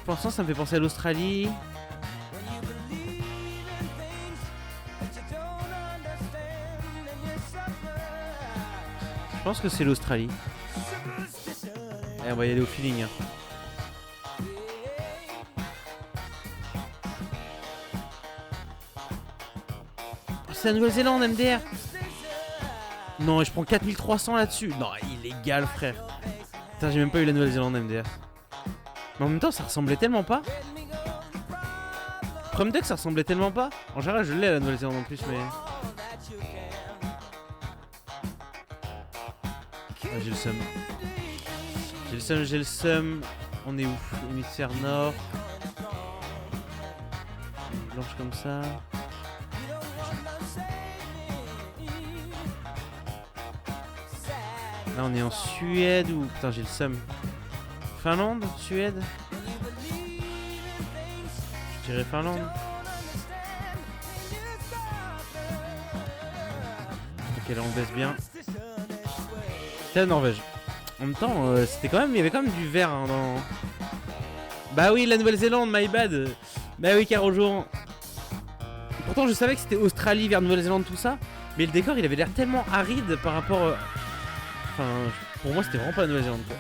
pour l'instant ça me fait penser à l'Australie. Je pense que c'est l'Australie. Allez, on va y aller au feeling. Hein. C'est la Nouvelle-Zélande, MDR. Non, je prends 4300 là-dessus. Non, illégal, frère. Putain, j'ai même pas eu la Nouvelle-Zélande, MDR. Mais en même temps, ça ressemblait tellement pas. Premier deck, ça ressemblait tellement pas. En général, je l'ai à la Nouvelle-Zélande en plus, mais... Ah, j'ai le seum. On est où? Hémisphère nord. Blanche comme ça. Là on est en Suède ou... Putain, j'ai le seum. Finlande? Suède? Je dirais Finlande. Ok, là on baisse bien. C'est la Norvège. En même temps, c'était quand même... Il y avait quand même du vert hein, dans... Bah oui, la Nouvelle-Zélande, my bad. Bah oui, car au jour... Pourtant je savais que c'était Australie vers Nouvelle-Zélande, tout ça. Mais le décor, il avait l'air tellement aride par rapport... Enfin, pour moi, c'était vraiment pas la Nouvelle-Zélande, quoi.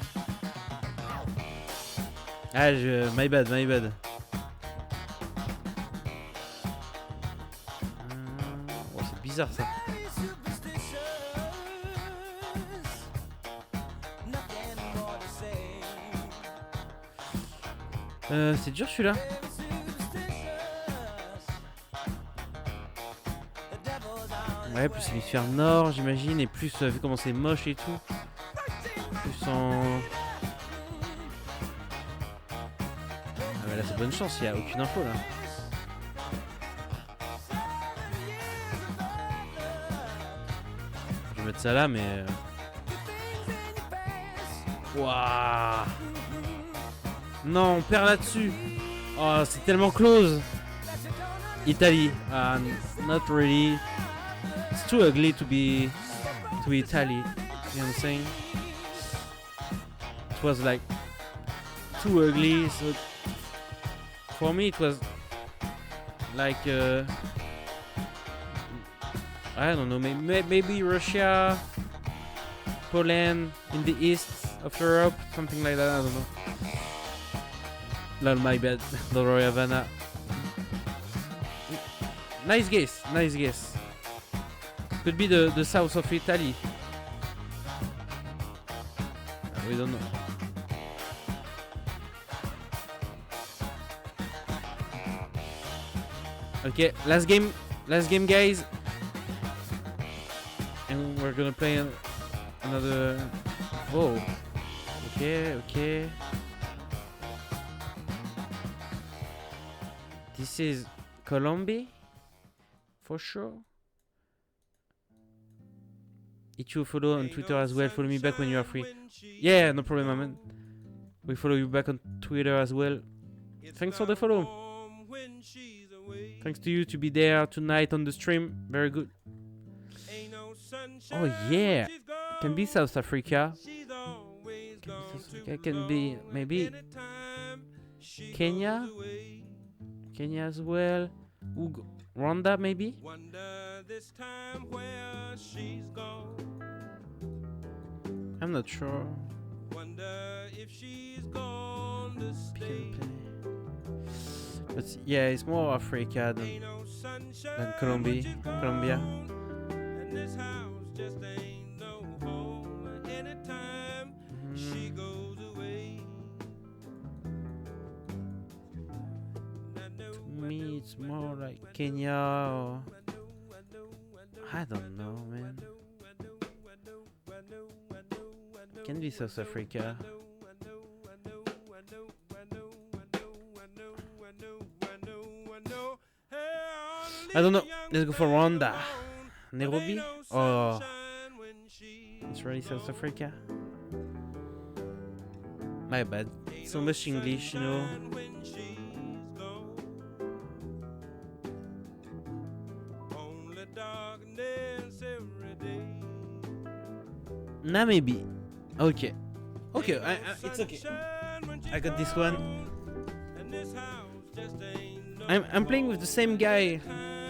Ah, my bad. Oh, c'est bizarre, ça. C'est dur, celui-là. Ouais, plus hémisphère nord, j'imagine, et plus vu comment c'est moche et tout. Plus en... Ah, là, c'est bonne chance, il n'y a aucune info là. Je vais mettre ça là, mais. Waouh! Non, on perd là-dessus. Oh, c'est tellement close. Italy. Not really. It's too ugly to be Italy. You know what I'm saying? It was like too ugly. So for me, it was like I don't know. Maybe Russia, Poland in the east of Europe, something like that. I don't know. Lol, my bad. Don't worry, Havana. Nice guess, nice guess. Could be the south of Italy. We don't know. Okay, last game, guys. And we're gonna play another. Oh, okay. This is Colombia, for sure. Hit you follow on Twitter as well. Follow me back when you are free. Yeah, no problem, man. We follow you back on Twitter as well. Thanks for the follow. Thanks to you to be there tonight on the stream. Very good. Oh yeah, can be South Africa. Can be maybe Kenya. Kenya as well. Rwanda maybe. I'm not sure. But yeah, it's more Africa than Colombia. To me, it's more like Kenya or I don't know, man. Can be South Africa. I don't know. Let's go for Rwanda. Nairobi? Oh, it's really South Africa. My bad. So much English, you know. Namibia. Okay. It's okay. I got this one. I'm playing with the same guy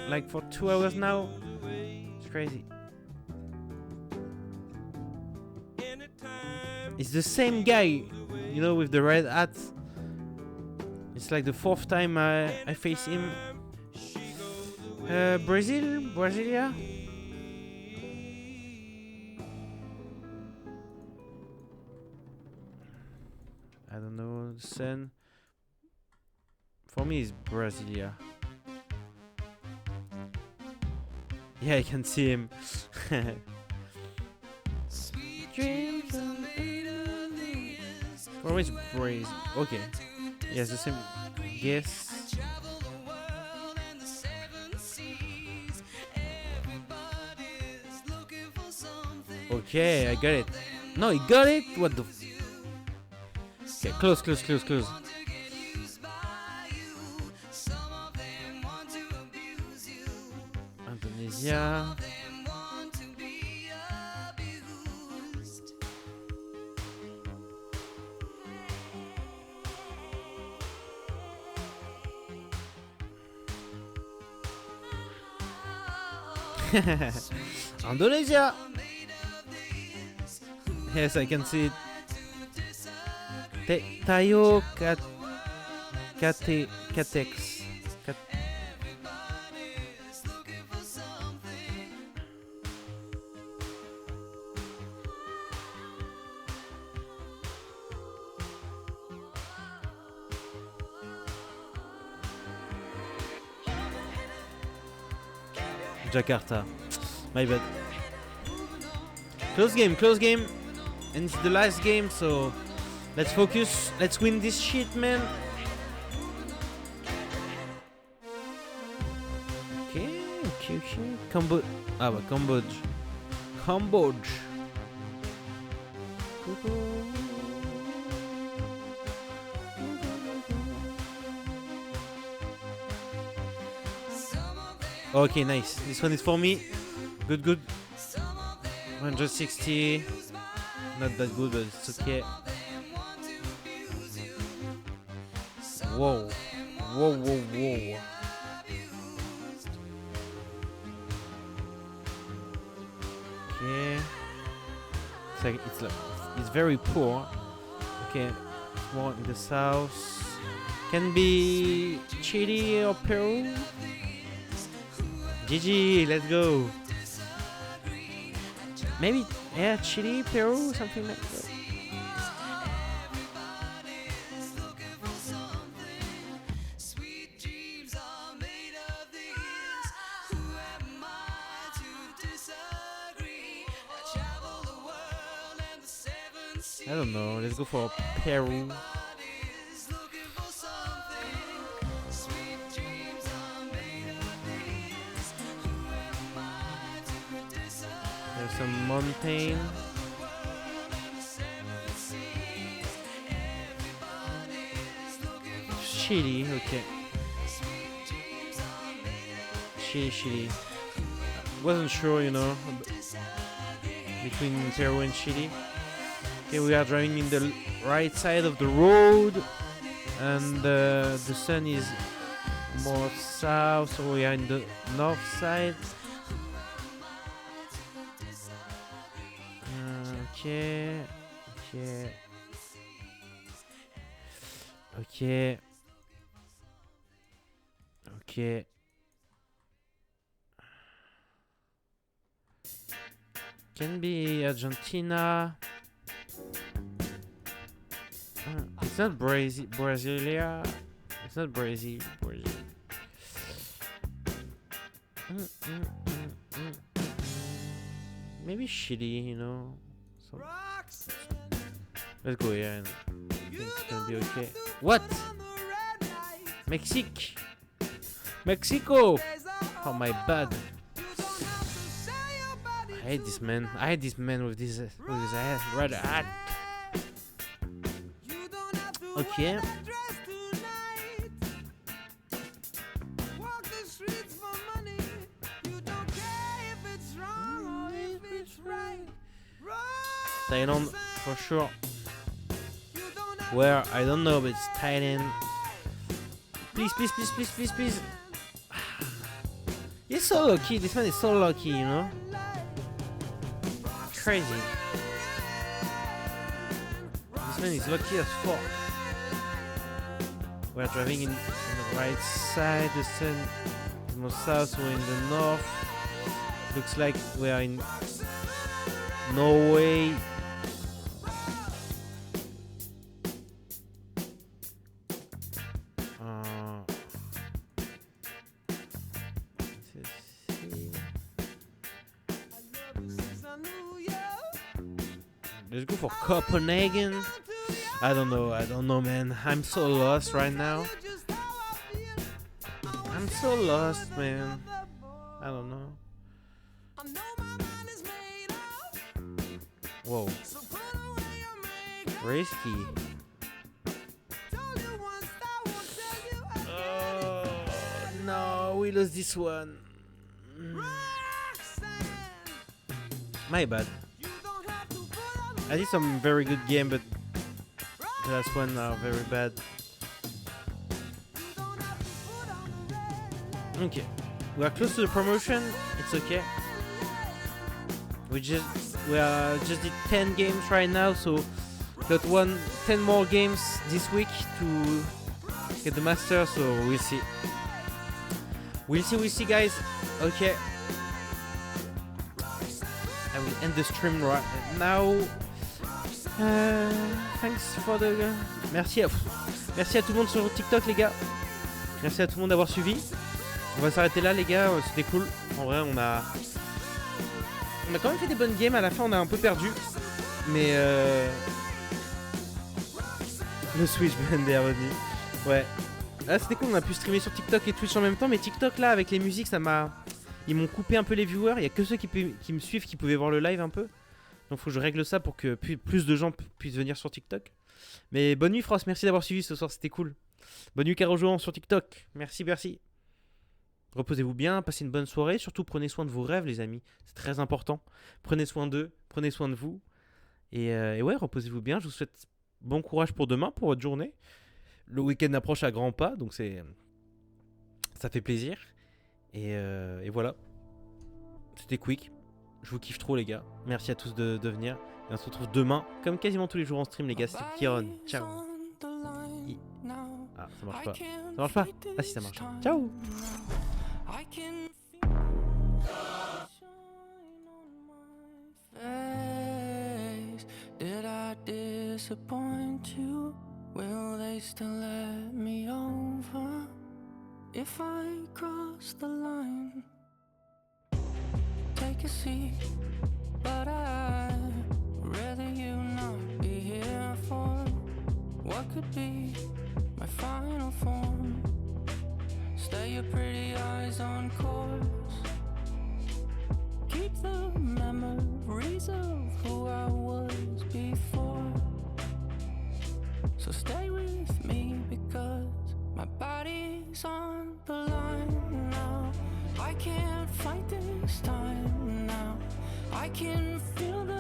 like for 2 hours now. It's crazy. It's the same guy, you know, with the red hat. It's like the 4th time I face him. Brasilia. I don't know, the sun. For me, it's Brasilia. Yeah, I can see him. For me, it's Brazil. Okay. Yes, the same. Yes. Okay, I got it. No, he got it? What the... Okay, close. Indonesia. Indonesia. Yes, I can see it. Tayo Catex. Jakarta. My bad. Close game. And it's the last game, so let's focus. Let's win this shit, man. ok. Ah bah Cambodge. Cambodge. Okay, nice. This one is for me. Good, good. 160. Not that good, but it's okay. Whoa. Whoa, whoa, whoa. Okay. It's very poor. Okay. More in the south. Can be Chile or Peru. GG, let's go. Maybe, yeah, Chile, Peru, something like that. I don't know, let's go for Peru. There's some mountain. Chile, okay. Chile. Wasn't sure, you know, between Peru and Chile. Okay, we are driving in the right side of the road, and the sun is more south, so we are in the north side. Okay. Can be Argentina. It's not Brasilia. It's not Brazil. Maybe Chile, you know. Let's go here. I think it's gonna be okay. What? Mexico! Oh, my bad. I hate this man with his ass red hat. Okay. Thailand for sure. Where? I don't know, but it's Thailand. Please. He's so lucky. This man is so lucky, you know. Crazy. This man is lucky as fuck. We're driving on the right side. The sun is more south. We're in the north. Looks like we are in Norway. Let's go for Copenhagen. I don't know, man. I'm so lost right now. I'm so lost, man. I don't know. Whoa. Risky. Oh, no, we lost this one. My bad. I did some very good game, but the last one are very bad. Okay, we are close to the promotion. It's okay. We just did 10 games right now, so got 10 more games this week to get the master. So we'll see. We'll see, guys. Okay, I will end the stream right now. Thanks for the... Merci à tout le monde sur TikTok, les gars. Merci à tout le monde d'avoir suivi. On va s'arrêter là, les gars. C'était cool. En vrai, on a quand même fait des bonnes games. À la fin, on a un peu perdu. Mais le Switch Band est revenu. Ouais. Là, c'était cool. On a pu streamer sur TikTok et Twitch en même temps. Mais TikTok, là, avec les musiques, ça m'a... Ils m'ont coupé un peu les viewers. Il y a que ceux qui me suivent qui pouvaient voir le live un peu. Donc faut que je règle ça pour que plus de gens puissent venir sur TikTok. Mais bonne nuit Frost, merci d'avoir suivi ce soir, c'était cool. Bonne nuit Caro sur TikTok. Merci, merci. Reposez-vous bien, passez une bonne soirée. Surtout prenez soin de vos rêves les amis. C'est très important. Prenez soin d'eux, prenez soin de vous. Et ouais, reposez-vous bien. Je vous souhaite bon courage pour demain, pour votre journée. Le week-end approche à grands pas, donc ça fait plaisir. Et voilà. C'était quick. Je vous kiffe trop les gars. Merci à tous de venir. Et on se retrouve demain, comme quasiment tous les jours en stream les gars. C'était Kiron. Ciao. Ah, ça marche pas. Ça marche pas. Ah si, ça marche. Ciao. I can feel the shine on my face. Did I disappoint you? Will they still let me over if I cross the line? Take a seat, but I'd rather you not be here for what could be my final form. Stay your pretty eyes on course. Keep the memories of who I was before. So stay with me because my body's on the line now. I can't fight this time now. I can feel the